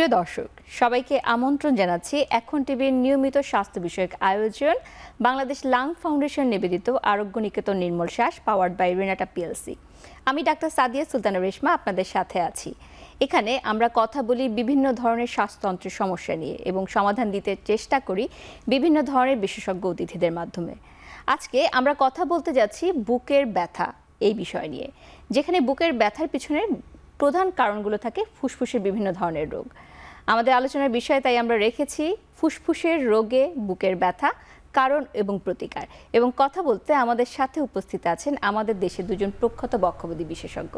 প্রিয় দর্শক, সবাইকে আমন্ত্রণ জানাচ্ছি এখন টিভির নিয়মিত স্বাস্থ্য বিষয়ক আয়োজন বাংলাদেশ লাং ফাউন্ডেশন নিবেদিত আরোগ্য নিকেতন নির্মল শ্বাস পাওয়ার্ড বাই রেনাটা পিএলসি। আমি ডাক্তার সাদিয়া সুলতানা রেশমা আপনাদের সাথে আছি। এখানে আমরা কথা বলি বিভিন্ন ধরনের শ্বাসতন্ত্রের সমস্যা নিয়ে এবং সমাধান দিতে চেষ্টা করি বিভিন্ন ধরনের বিশেষজ্ঞ অতিথিদের মাধ্যমে। আজকে আমরা কথা বলতে যাচ্ছি বুকের ব্যথা এই বিষয় নিয়ে, যেখানে বুকের ব্যথার পিছনে প্রধান কারণগুলো থাকে ফুসফুসের বিভিন্ন ধরনের রোগ। আমাদের আলোচনার বিষয় তাই আমরা রেখেছি ফুসফুসের রোগে বুকের ব্যথা, কারণ এবং প্রতিকার। এবং কথা বলতে আমাদের সাথে উপস্থিত আছেন আমাদের দেশের দুজন প্রখ্যাত বক্ষব্যাধি বিশেষজ্ঞ।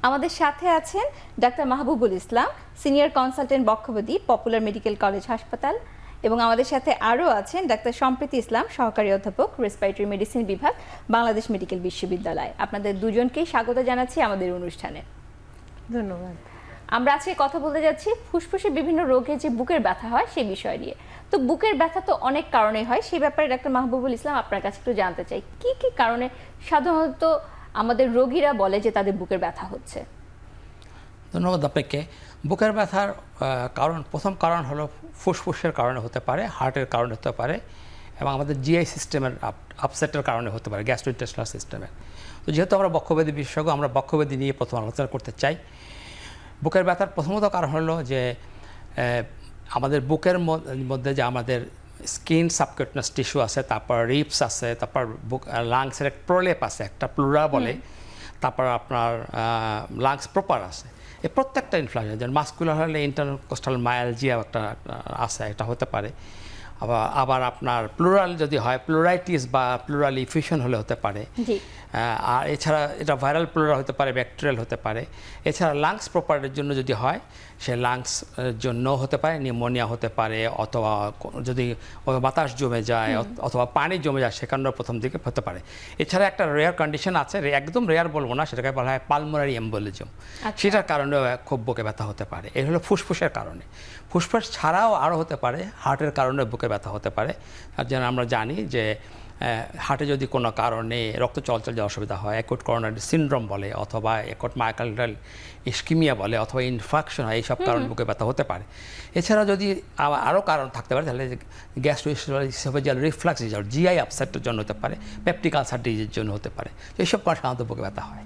আমাদের সাথে আছেন doctor Mahbubul Islam, senior consultant বক্ষব্যাধি, পপুলার মেডিকেল কলেজ হাসপাতাল। এবং আমাদের সাথে আরও আছেন ডাক্তার সম্প্রীতি ইসলাম, সহকারী অধ্যাপক, রেসপিরেটরি মেডিসিন বিভাগ, বাংলাদেশ মেডিকেল বিশ্ববিদ্যালয়। আপনাদের দুজনকেই স্বাগত জানাচ্ছি আমাদের অনুষ্ঠানে। ধন্যবাদ। আমরা আজকে কথা বলতে যাচ্ছি ফুসফুসে বিভিন্ন রোগে যে বুকের ব্যথা হয় সেই বিষয় নিয়ে। তো বুকের ব্যথা তো অনেক কারণে হয়, সেই ব্যাপারে ডাক্তার মাহবুবুল ইসলাম আপনার কাছে একটু জানতে চাই কি কি কারণে সাধারণত আমাদের রোগীরা বলে যে তাদের বুকের ব্যথা হচ্ছে। ধন্যবাদ আপনাকে। বুকের ব্যথার প্রথম কারণ হলো ফুসফুসের কারণে হতে পারে, হার্টের কারণে হতে পারে এবং আমাদের জিআই সিস্টেমের আপসেটের কারণে হতে পারে, গ্যাস্ট্রোইন্টেস্টাইনাল সিস্টেমের। তো যেহেতু আমরা বক্ষব্যাধি বিশেষজ্ঞ, আমরা বক্ষব্যাধি নিয়ে প্রথম আলোচনা করতে চাই। বুকের ব্যথার প্রথমত কারণ হলো যে আমাদের বুকের মধ্যে যে আমাদের স্কিন সাবকিউটেনাস টিস্যু আছে, তারপর রিপস আছে, তারপর বুক লাংসের এক প্রলেপ আছে, একটা প্লুরা বলে, তারপর আপনার লাংস প্রপার আছে। এই প্রত্যেকটা ইনফ্লামেশন, যেমন মাস্কুলার হলে ইন্টারকোস্টাল মায়ালজিয়া একটা আছে, এটা হতে পারে। আবার আপনার প্লুরাল যদি হয়, প্লুরাইটিস বা প্লুরাল ইফিউশন হলে হতে পারে। আর এছাড়া এটা ভাইরাল প্লুরা হতে পারে, ব্যাকটেরিয়াল হতে পারে। এছাড়া লাংস প্রপারের জন্য যদি হয়, সে লাংস জন্য হতে পারে, নিউমোনিয়া হতে পারে, অথবা যদি বাতাস জমে যায় অথবা পানি জমে যায় সেখানেও প্রথম দিকে হতে পারে। এছাড়া একটা রেয়ার কন্ডিশন আছে, একদম রেয়ার বলবো না, সেটাকে বলা হয় পালমোনারি এম্বোলিজম। সেটার কারণেও খুব বুকে ব্যথা হতে পারে। এই হলো ফুসফুসের কারণে। ফুসফুস ছাড়াও আরও হতে পারে হার্টের কারণে বুকে ব্যথা হতে পারে। আর যেন আমরা জানি যে হার্টে যদি কোনো কারণে রক্ত চলাচল যে অসুবিধা হয়, অ্যাকুট করোনারি সিনড্রোম বলে, অথবা অ্যাকুট মায়োকার্ডিয়াল ইসকিমিয়া বলে, অথবা ইনফেকশন হয়, এইসব কারণে বুকে ব্যথা হতে পারে। এছাড়া যদি আরও কারণ থাকতে পারে, তাহলে গ্যাস্ট্রোইসোফেজিয়াল রিফ্লাক্স ডিজঅর্ডার, জিআই আপসেটের জন্য হতে পারে, পেপটিক আলসার ডিজিজের জন্য হতে পারে। এইসব কারণে সাধারণত বুকে ব্যথা হয়।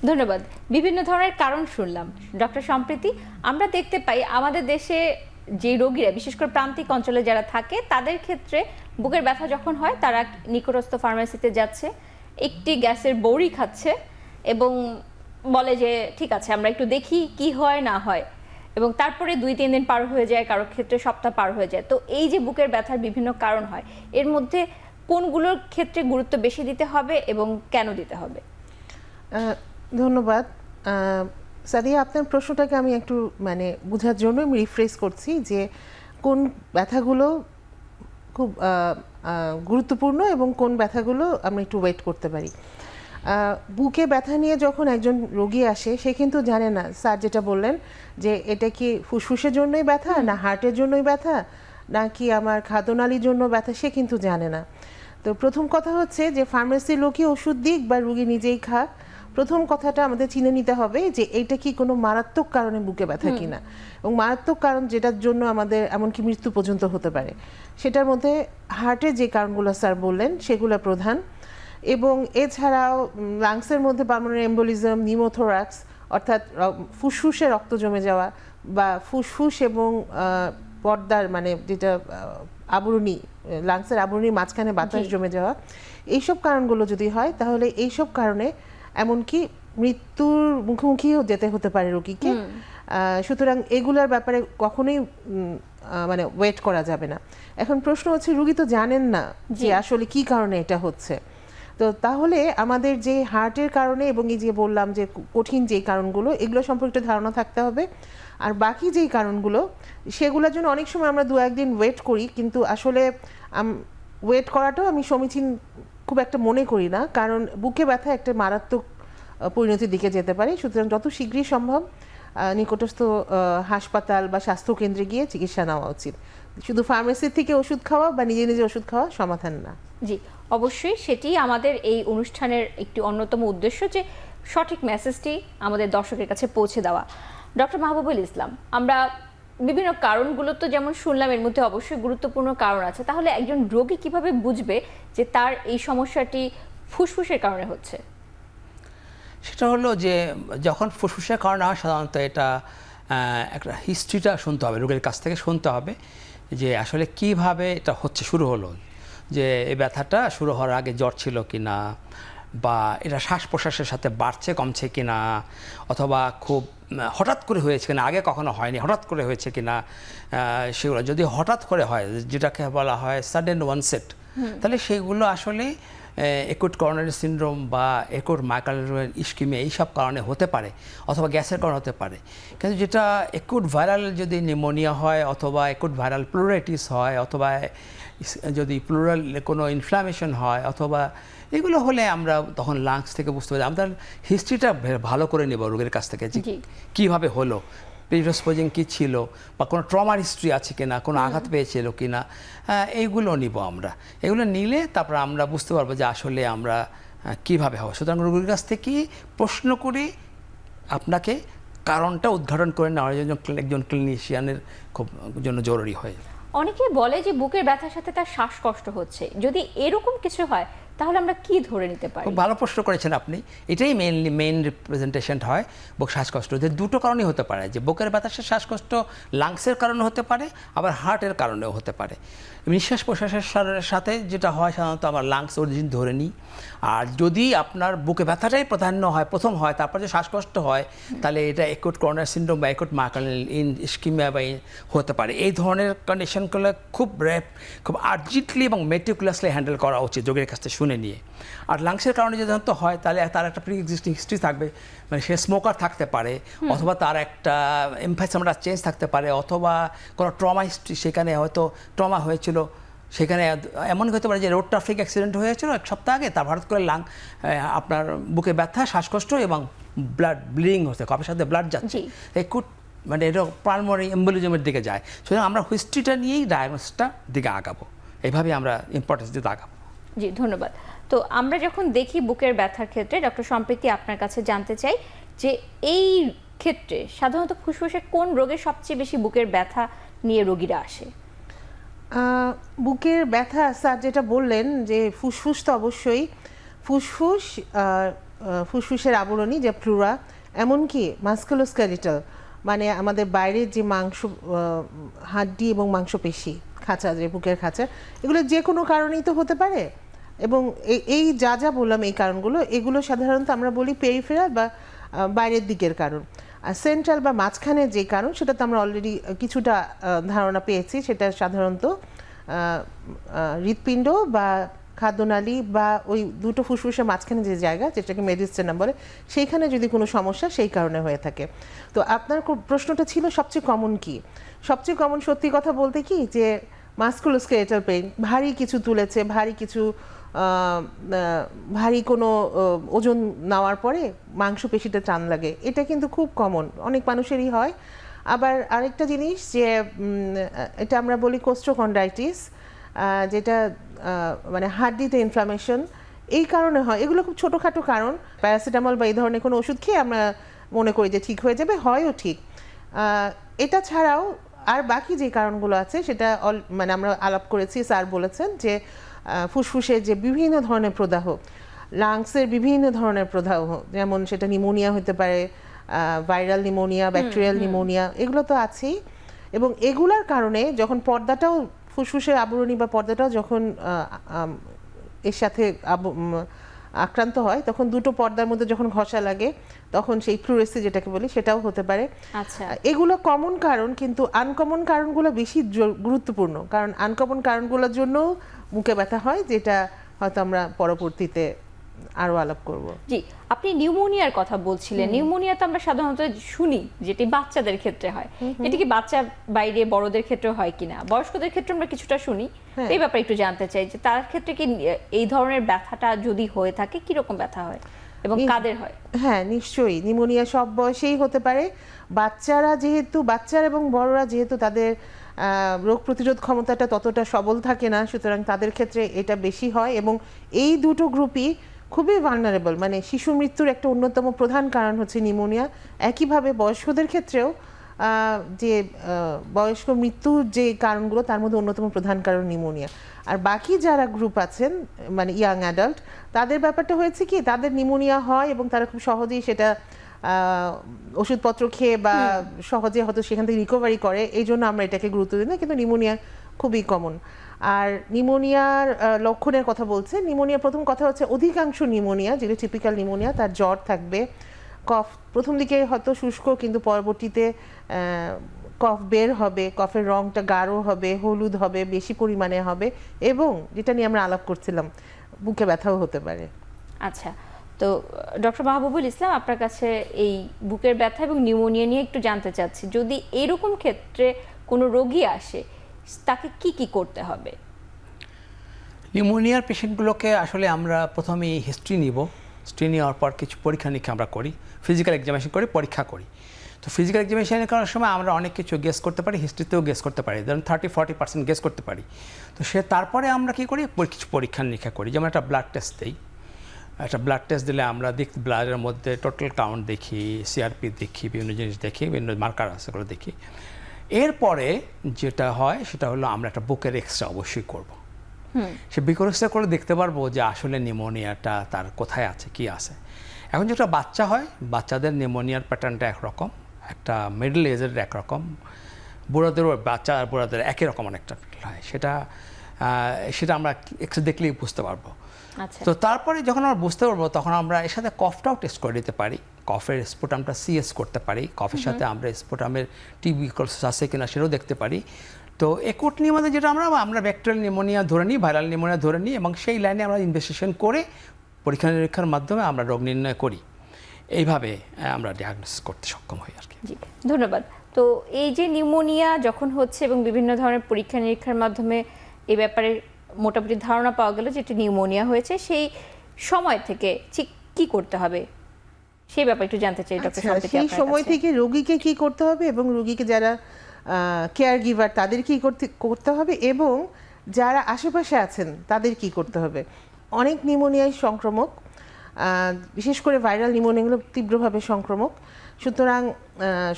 ধন্যবাদ। বিভিন্ন ধরনের কারণ শুনলাম। ডক্টর সম্প্রীতি, আমরা দেখতে পাই আমাদের দেশে যে রোগীরা, বিশেষ করে প্রান্তিক অঞ্চলে যারা থাকে, তাদের ক্ষেত্রে বুকের ব্যথা যখন হয় তারা নিকটস্থ ফার্মেসিতে যাচ্ছে, একটি গ্যাসের বড়ি খাচ্ছে এবং বলে যে ঠিক আছে আমরা একটু দেখি কি হয় না হয়, এবং তারপরে 2-3 দিন পার হয়ে যায়, কারোর ক্ষেত্রে সপ্তাহ পার হয়ে যায়। তো এই যে বুকের ব্যথার বিভিন্ন কারণ হয়, এর মধ্যে কোনগুলোর ক্ষেত্রে গুরুত্ব বেশি দিতে হবে এবং কেন দিতে হবে? ধন্যবাদ সাদিয়া, আপনার প্রশ্নটাকে আমি একটু বোঝার জন্য আমি রিফ্রেশ করছি যে কোন ব্যথাগুলো খুব গুরুত্বপূর্ণ এবং কোন ব্যথাগুলো আমরা একটু ওয়েট করতে পারি। বুকে ব্যথা নিয়ে যখন একজন রোগী আসে, সে কিন্তু জানে না, স্যার যেটা বললেন যে এটা কি ফুসফুসের জন্যই ব্যথা, না হার্টের জন্যই ব্যথা, নাকি আমার খাদ্যনালীর জন্য ব্যথা, সে কিন্তু জানে না। তো প্রথম কথা হচ্ছে যে ফার্মেসির লোকই ওষুধ দিক বা রোগী নিজেই খাক, প্রথম কথাটা আমাদের চিনে নিতে হবে যে এইটা কি কোনো মারাত্মক কারণে বুকে ব্যথা কিনা, এবং মারাত্মক কারণ যেটার জন্য আমাদের এমনকি মৃত্যু পর্যন্ত হতে পারে, সেটার মধ্যে হার্টের যে কারণগুলো স্যার বললেন সেগুলো প্রধান। এবং এছাড়াও লাংসের মধ্যে পালমোনারি এম্বোলিজম, নিউমোথোরাক্স অর্থাৎ ফুসফুসে রক্ত জমে যাওয়া, বা ফুসফুস এবং পর্দার যেটা আবরণী, লাংসের আবরণীর মাঝখানে বাতাস জমে যাওয়া, এইসব কারণগুলো যদি হয় তাহলে এইসব কারণে এমনকি মৃত্যুর মুখোমুখিও যেতে হতে পারে রোগীকে। সুতরাং এগুলোর ব্যাপারে কখনোই ওয়েট করা যাবে না। এখন প্রশ্ন হচ্ছে, রোগী তো জানেন না যে আসলে কি কারণে এটা হচ্ছে। তো তাহলে আমাদের যে হার্টের কারণে এবং এই যে বললাম যে কঠিন যেই কারণগুলো, এগুলো সম্পর্কে ধারণা থাকতে হবে। আর বাকি যেই কারণগুলো, সেগুলোর জন্য অনেক সময় আমরা 2-1 দিন ওয়েট করি, কিন্তু আসলে ওয়েট করাটাও আমি সমীচীন খুব একটা মনে করি না, কারণ বুকে ব্যথা একটা মারাত্মক পরিণতির দিকে যেতে পারে। সুতরাং যত শীঘ্রই সম্ভব নিকটস্থ হাসপাতাল বা স্বাস্থ্যকেন্দ্রে গিয়ে চিকিৎসা নেওয়া উচিত। শুধু ফার্মেসি থেকে ওষুধ খাওয়া বা নিজে নিজে ওষুধ খাওয়া সমাধান না। জি, অবশ্যই সেটি আমাদের এই অনুষ্ঠানের একটি অন্যতম উদ্দেশ্য, যে সঠিক মেসেজটি আমাদের দর্শকের কাছে পৌঁছে দেওয়া। ডক্টর মাহবুবুল ইসলাম, আমরা বিভিন্ন কারণগুলো তো যেমন শুনলাম এর মধ্যে অবশ্যই গুরুত্বপূর্ণ কারণ আছে, তাহলে একজন রোগী কিভাবে বুঝবে যে তার এই সমস্যাটি ফুসফুসের কারণে হচ্ছে? সেটা হলো যে যখন ফুসফুসের কারণে হয় সাধারণত এটা একটা হিস্ট্রিটা শুনতে হবে, রোগীর কাছ থেকে শুনতে হবে যে আসলে কিভাবে এটা হচ্ছে, শুরু হলো, যে এই ব্যথাটা শুরু হওয়ার আগে জ্বর ছিল কি না, বা এটা শ্বাস প্রশ্বাসের সাথে বাড়ছে কমছে কি না, অথবা খুব হঠাৎ করে হয়েছে কিনা, আগে কখনো হয়নি, হঠাৎ করে হয়েছে কিনা। সেগুলো যদি হঠাৎ করে হয়, যেটাকে বলা হয় সাডেন ওয়ানসেট, তাহলে সেগুলো আসলে একুট করোনারি সিনড্রোম বা একুট মাইক্রোনিউরোনাল ইস্কিমিয়া এইসব কারণে হতে পারে, অথবা গ্যাসের কারণে হতে পারে। কিন্তু যেটা একুট ভাইরাল যদি নিউমোনিয়া হয়, অথবা একুট ভাইরাল প্লুরাইটিস হয়, অথবা যদি প্লুরাল কোনো ইনফ্লামেশন হয়, অথবা এগুলো হলে আমরা তখন লাংস থেকে বুঝতে পারি। আমরা হিস্ট্রিটা ভালো করে নেব রোগীর কাছ থেকে, যে কীভাবে হলো, প্রিডিসপোজিং কী ছিল, বা কোনো ট্রমার হিস্ট্রি আছে কিনা, কোনো আঘাত পেয়েছিল কিনা, এইগুলো নিব আমরা। এগুলো নিলে তারপর আমরা বুঝতে পারবো যে আসলে আমরা কীভাবে হবে। সুতরাং রোগীর কাছ থেকে প্রশ্ন করে আপনাকে কারণটা উদ্ঘাটন করে নেওয়ার জন্য একজন ক্লিনিশিয়ানের খুব জন্য জরুরি হয়। অনেকে বলে যে বুকের ব্যথার সাথে তার শ্বাসকষ্ট হচ্ছে, যদি এরকম কিছু হয় তাহলে আমরা কি ধরে নিতে পারি? খুব ভালো প্রশ্ন করেছেন আপনি। এটাই মেইন রিপ্রেজেন্টেশন হয় বুক শ্বাসকষ্ট। যে দুটো কারণেই হতে পারে, যে বুকের ব্যথার শ্বাসকষ্ট লাংসের কারণে হতে পারে, আবার হার্টের কারণেও হতে পারে। নিঃশ্বাস প্রশ্বাসের সাথে যেটা হয় সাধারণত আমার লাংস অরিজিন ধরে নিই। আর যদি আপনার বুকে ব্যথাটাই প্রাধান্য হয়, প্রথম হয়, তারপর যে শ্বাসকষ্ট হয়, তাহলে এটা একুট করোনারি সিনড্রোম বা একুট মাইক্রোনিউরোনাল ইস্কিমিয়া বা হতে পারে। এই ধরনের কন্ডিশনগুলো খুব আর্জেন্টলি এবং মেটিকুলাসলি হ্যান্ডেল করা উচিত রোগীর কাছ থেকে শুনে নিয়ে। আর লাংসের কারণে যদি হয় তাহলে তার একটা প্রি এক্সিস্টিং হিস্ট্রি থাকবে, মানে সে স্মোকার থাকতে পারে, অথবা তার একটা এমফাইসামটা চেঞ্জ থাকতে পারে, অথবা কোনো ট্রমা হিস্ট্রি, সেখানে হয়তো ট্রমা হয়েছিল, সেখানে এমন হতে পারে যে রোড ট্রাফিক অ্যাক্সিডেন্ট হয়েছিল এক সপ্তাহ আগে, তার হঠাৎ করে আপনার বুকে ব্যথা, শ্বাসকষ্ট এবং ব্লিডিং হচ্ছে, কপের সাথে ব্লাড যাচ্ছে, একুট মানে এটা পালমোনারি এম্বোলিজমের দিকে যায়। সুতরাং আমরা হিস্ট্রিটা নিয়েই ডায়াগনোসিসটা দিকে আগাবো, এইভাবে আমরা ইম্পর্টেন্স দিতে আগাবো। জি, ধন্যবাদ। তো আমরা যখন দেখি বুকের ব্যথার ক্ষেত্রে, ডক্টর সম্প্রীতি আপনার কাছে জানতে চাই যে এই ক্ষেত্রে সাধারণত ফুসফুসের কোন রোগের সবচেয়ে বেশি বুকের ব্যথা নিয়ে রোগীরা আসে? বুকের ব্যথা স্যার যেটা বললেন যে ফুসফুস, তো অবশ্যই ফুসফুসের আবরণী যে প্লুরা, এমনকি মাস্কুলোস্কেলিটাল মানে আমাদের বাইরের যে মাংস, হাড্ডি এবং মাংসপেশি খাঁচা, যে বুকের খাঁচা, এগুলো যে কোনো কারণেই তো হতে পারে। এবং এই যা বললাম এই কারণগুলো, এগুলো সাধারণত আমরা বলি পেরিফেরাল বা বাইরের দিকের কারণ। আর সেন্ট্রাল বা মাঝখানের যে কারণ, সেটা তো আমরা অলরেডি কিছুটা ধারণা পেয়েছি। সেটা সাধারণত হৃৎপিণ্ড বা খাদ্যনালী বা ওই দুটো ফুসফুসের মাঝখানে যে জায়গা, যেটাকে মেডিস্টেনাম বলে, সেইখানে যদি কোনো সমস্যা সেই কারণে হয়ে থাকে। তো আপনার প্রশ্নটা ছিল সবচেয়ে কমন কি? সবচেয়ে কমন সত্যি কথা বলতে কি, যে মাস্কুলোস্কেলেটাল পেইন, ভারী কিছু তুলেছে, ভারী কোনো ওজন নেওয়ার পরে মাংসপেশিটা টান লাগে, এটা কিন্তু খুব কমন, অনেক মানুষেরই হয়। আবার আরেকটা জিনিস যে এটা আমরা বলি কোস্টোকন্ড্রাইটিস, যেটা মানে হাড্ডিতে ইনফ্লামেশন, এই কারণে হয়। এগুলো খুব ছোটোখাটো কারণ, প্যারাসিটামল বা এই ধরনের কোনো ওষুধ খেয়ে আমরা মনে করি যে ঠিক হয়ে যাবে, হয়ও ঠিক। এটা ছাড়াও আর বাকি যে কারণগুলো আছে সেটা মানে আমরা আলাপ করেছি, স্যার বলেছেন যে ফুসফুসের যে বিভিন্ন ধরনের প্রদাহ, লাংসের বিভিন্ন ধরনের প্রদাহ, যেমন সেটা নিউমোনিয়া হতে পারে, ভাইরাল নিউমোনিয়া, ব্যাকটেরিয়াল নিউমোনিয়া, এগুলো তো আছেই। এবং এগুলার কারণে যখন পর্দাটাও, ফুসফুসের আবরণী বা পর্দাটাও যখন এর সাথে আক্রান্ত হয়, তখন দুটো পর্দার মধ্যে যখন ঘষা লাগে, তখন সেই ফ্লুরেসি যেটাকে বলি, সেটাও হতে পারে। আচ্ছা, এগুলো কমন কারণ, কিন্তু আনকমন কারণগুলো বেশি গুরুত্বপূর্ণ, কারণ আনকমন কারণগুলোর জন্য মুখে ব্যথা হয়, যেটা হয়তো আমরা পরবর্তীতে আরো আলাপ করব। জি, আপনি নিউমোনিয়ার কথা বলছিলেন। নিউমোনিয়া তো আমরা সাধারণত শুনি যেটি বাচ্চাদের ক্ষেত্রে হয়, এটি কি বাচ্চা বাইরে বড়দের ক্ষেত্রে হয় কিনা? বয়স্কদের ক্ষেত্রে আমরা কিছুটা শুনি, এই ব্যাপারে একটু জানতে চাই যে তার ক্ষেত্রে কি এই ধরনের ব্যথাটা যদি হয়ে থাকে কিরকম ব্যথা হয় এবং কাদের হয়? হ্যাঁ, নিশ্চয়ই নিউমোনিয়া সব বয়সেই হতে পারে। বাচ্চারা এবং বড়রা যেহেতু তাদের রোগ প্রতিরোধ ক্ষমতাটা ততটা সবল থাকে না, সুতরাং তাদের ক্ষেত্রে এটা বেশি হয়। এবং এই দুটো গ্রুপই খুবই ভালনারেবল, মানে শিশু মৃত্যুর একটা অন্যতম প্রধান কারণ হচ্ছে নিউমোনিয়া। একইভাবে বয়স্কদের ক্ষেত্রেও যে বয়স্ক মৃত্যুর যে কারণগুলো তার মধ্যে অন্যতম প্রধান কারণ নিউমোনিয়া। আর বাকি যারা গ্রুপ আছেন মানে ইয়াং অ্যাডাল্ট, তাদের ব্যাপারটা হয়েছে কি তাদের নিউমোনিয়া হয় এবং তারা খুব সহজেই সেটা ওষুধপত্র খেয়ে বা সহজে হয়তো সেখান থেকে রিকভারি করে, এই জন্য আমরা এটাকে গুরুত্ব দিই না, কিন্তু নিউমোনিয়া খুবই কমন। আর নিউমোনিয়ার লক্ষণের কথা বলছে, নিউমোনিয়ার প্রথম কথা হচ্ছে অধিকাংশ নিউমোনিয়া যেটা টিপিক্যাল নিউমোনিয়া তার জ্বর থাকবে, কফ প্রথম দিকে হয়তো শুষ্ক কিন্তু পরবর্তীতে কফ বের হবে, কফের রংটা গাঢ় হবে, হলুদ হবে, বেশি পরিমাণে হবে, এবং যেটা নিয়ে আমরা আলাপ করছিলাম বুকে ব্যথাও হতে পারে। আচ্ছা, তো ডক্টর মাহবুবুল ইসলাম, আপনার কাছে এই বুকের ব্যথা এবং নিউমোনিয়া নিয়ে একটু জানতে চাচ্ছি, যদি এরকম ক্ষেত্রে কোনো রোগী আসে তাকে কি কি করতে হবে? নিউমোনিয়ার পেশেন্টগুলোকে আসলে আমরা প্রথমেই হিস্ট্রি নিব, হিস্ট্রি নেওয়ার পর কিছু পরীক্ষা নিরীক্ষা আমরা করি, ফিজিক্যাল এক্সামিনেশন করে পরীক্ষা করি। তো ফিজিক্যাল এক্সামিনেশন করার সময় আমরা অনেক কিছু গেস করতে পারি, হিস্ট্রিতেও গেস করতে পারি, ধরুন 30-40% গেস করতে পারি। তো তারপরে আমরা কী করি, কিছু পরীক্ষা নিরীক্ষা করি, যেমন একটা ব্লাড টেস্ট দিই। একটা ব্লাড টেস্ট দিলে আমরা ব্লাডের মধ্যে টোটাল কাউন্ট দেখি, সিআরপি দেখি, বিভিন্ন জিনিস দেখি, বিভিন্ন মার্কার আছে সেগুলো দেখি। এরপরে যেটা হয় সেটা হলো আমরা একটা বুকের এক্সরে অবশ্যই করব। সে বুকের এক্সরে করে দেখতে পারবো যে আসলে নিউমোনিয়াটা তার কোথায় আছে, কি আছে। এখন যেটা বাচ্চা হয়, বাচ্চাদের নিউমোনিয়ার প্যাটার্নটা একরকম, একটা মিডল এজের একরকম, বুড়োদেরও বাচ্চা আর বুড়োদের একই রকম অনেকটা হয়, সেটা আমরা এক্সরে দেখলেই বুঝতে পারবো। আচ্ছা, তো তারপরে যখন আমরা বুঝতে পারবো তখন আমরা এর সাথে কফটাও টেস্ট করে দিতে পারি, কফের স্পুটামটা সিএস করতে পারি, কফের সাথে আমরা স্পুটামের টিবি আছে কিনা সেটাও দেখতে পারি। তো একুট নিউমোনিয়া যেটা আমরা ব্যাকটেরিয়াল নিউমোনিয়া ধরে নিই, ভাইরাল নিউমোনিয়া ধরে নিই, এবং সেই লাইনে আমরা ইনভেস্টিগেশন করে পরীক্ষা নিরীক্ষার মাধ্যমে আমরা রোগ নির্ণয় করি। এইভাবে আমরা ডায়াগনোসিস করতে সক্ষম হই আর কি। জি, ধন্যবাদ। তো এই যে নিউমোনিয়া যখন হচ্ছে এবং বিভিন্ন ধরনের পরীক্ষা নিরীক্ষার মাধ্যমে এই ব্যাপারে মোটামুটি ধারণা পাওয়া গেল যে এটি নিউমোনিয়া হয়েছে, সেই সময় থেকে ঠিক কি করতে হবে সেই ব্যাপারে একটু জানতে চাই ডক্টর আচ্ছা, সম্প্রতি সেই আপনার সময় কাছে। থেকে রোগীকে কি করতে হবে এবং রোগীকে যারা কেয়ার গিভার তাদের কি করতে হবে এবং যারা আশেপাশে আছেন তাদের কি করতে হবে। অনেক নিউমোনিয়াই সংক্রামক, বিশেষ করে ভাইরাল নিউমোনিয়াগুলো তীব্রভাবে সংক্রামক, সুতরাং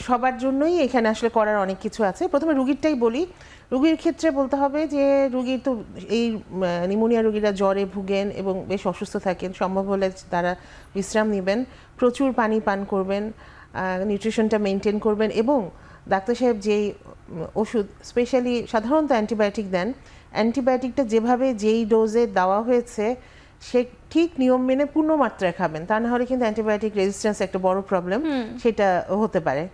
সবার জন্যই এখানে আসলে করার অনেক কিছু আছে। প্রথমে রুগীরটাই বলি। রুগীর ক্ষেত্রে বলতে হবে যে রুগীর তো এই নিউমোনিয়া রুগীরা জ্বরে ভুগেন এবং বেশ অসুস্থ থাকেন, সম্ভব হলে তারা বিশ্রাম নেবেন, প্রচুর পানি পান করবেন, নিউট্রিশনটা মেনটেন করবেন, এবং ডাক্তার সাহেব যেই ওষুধ স্পেশালি সাধারণত অ্যান্টিবায়োটিক দেন, অ্যান্টিবায়োটিকটা যেভাবে যেই ডোজে দেওয়া হয়েছে সে ঠিক নিয়ম মেনে পূর্ণ মাত্রায় খাবেন, তা না হলে কিন্তু অ্যান্টিবায়োটিক রেজিস্ট্যান্স একটা বড় প্রবলেম, সেটা হতে পারে।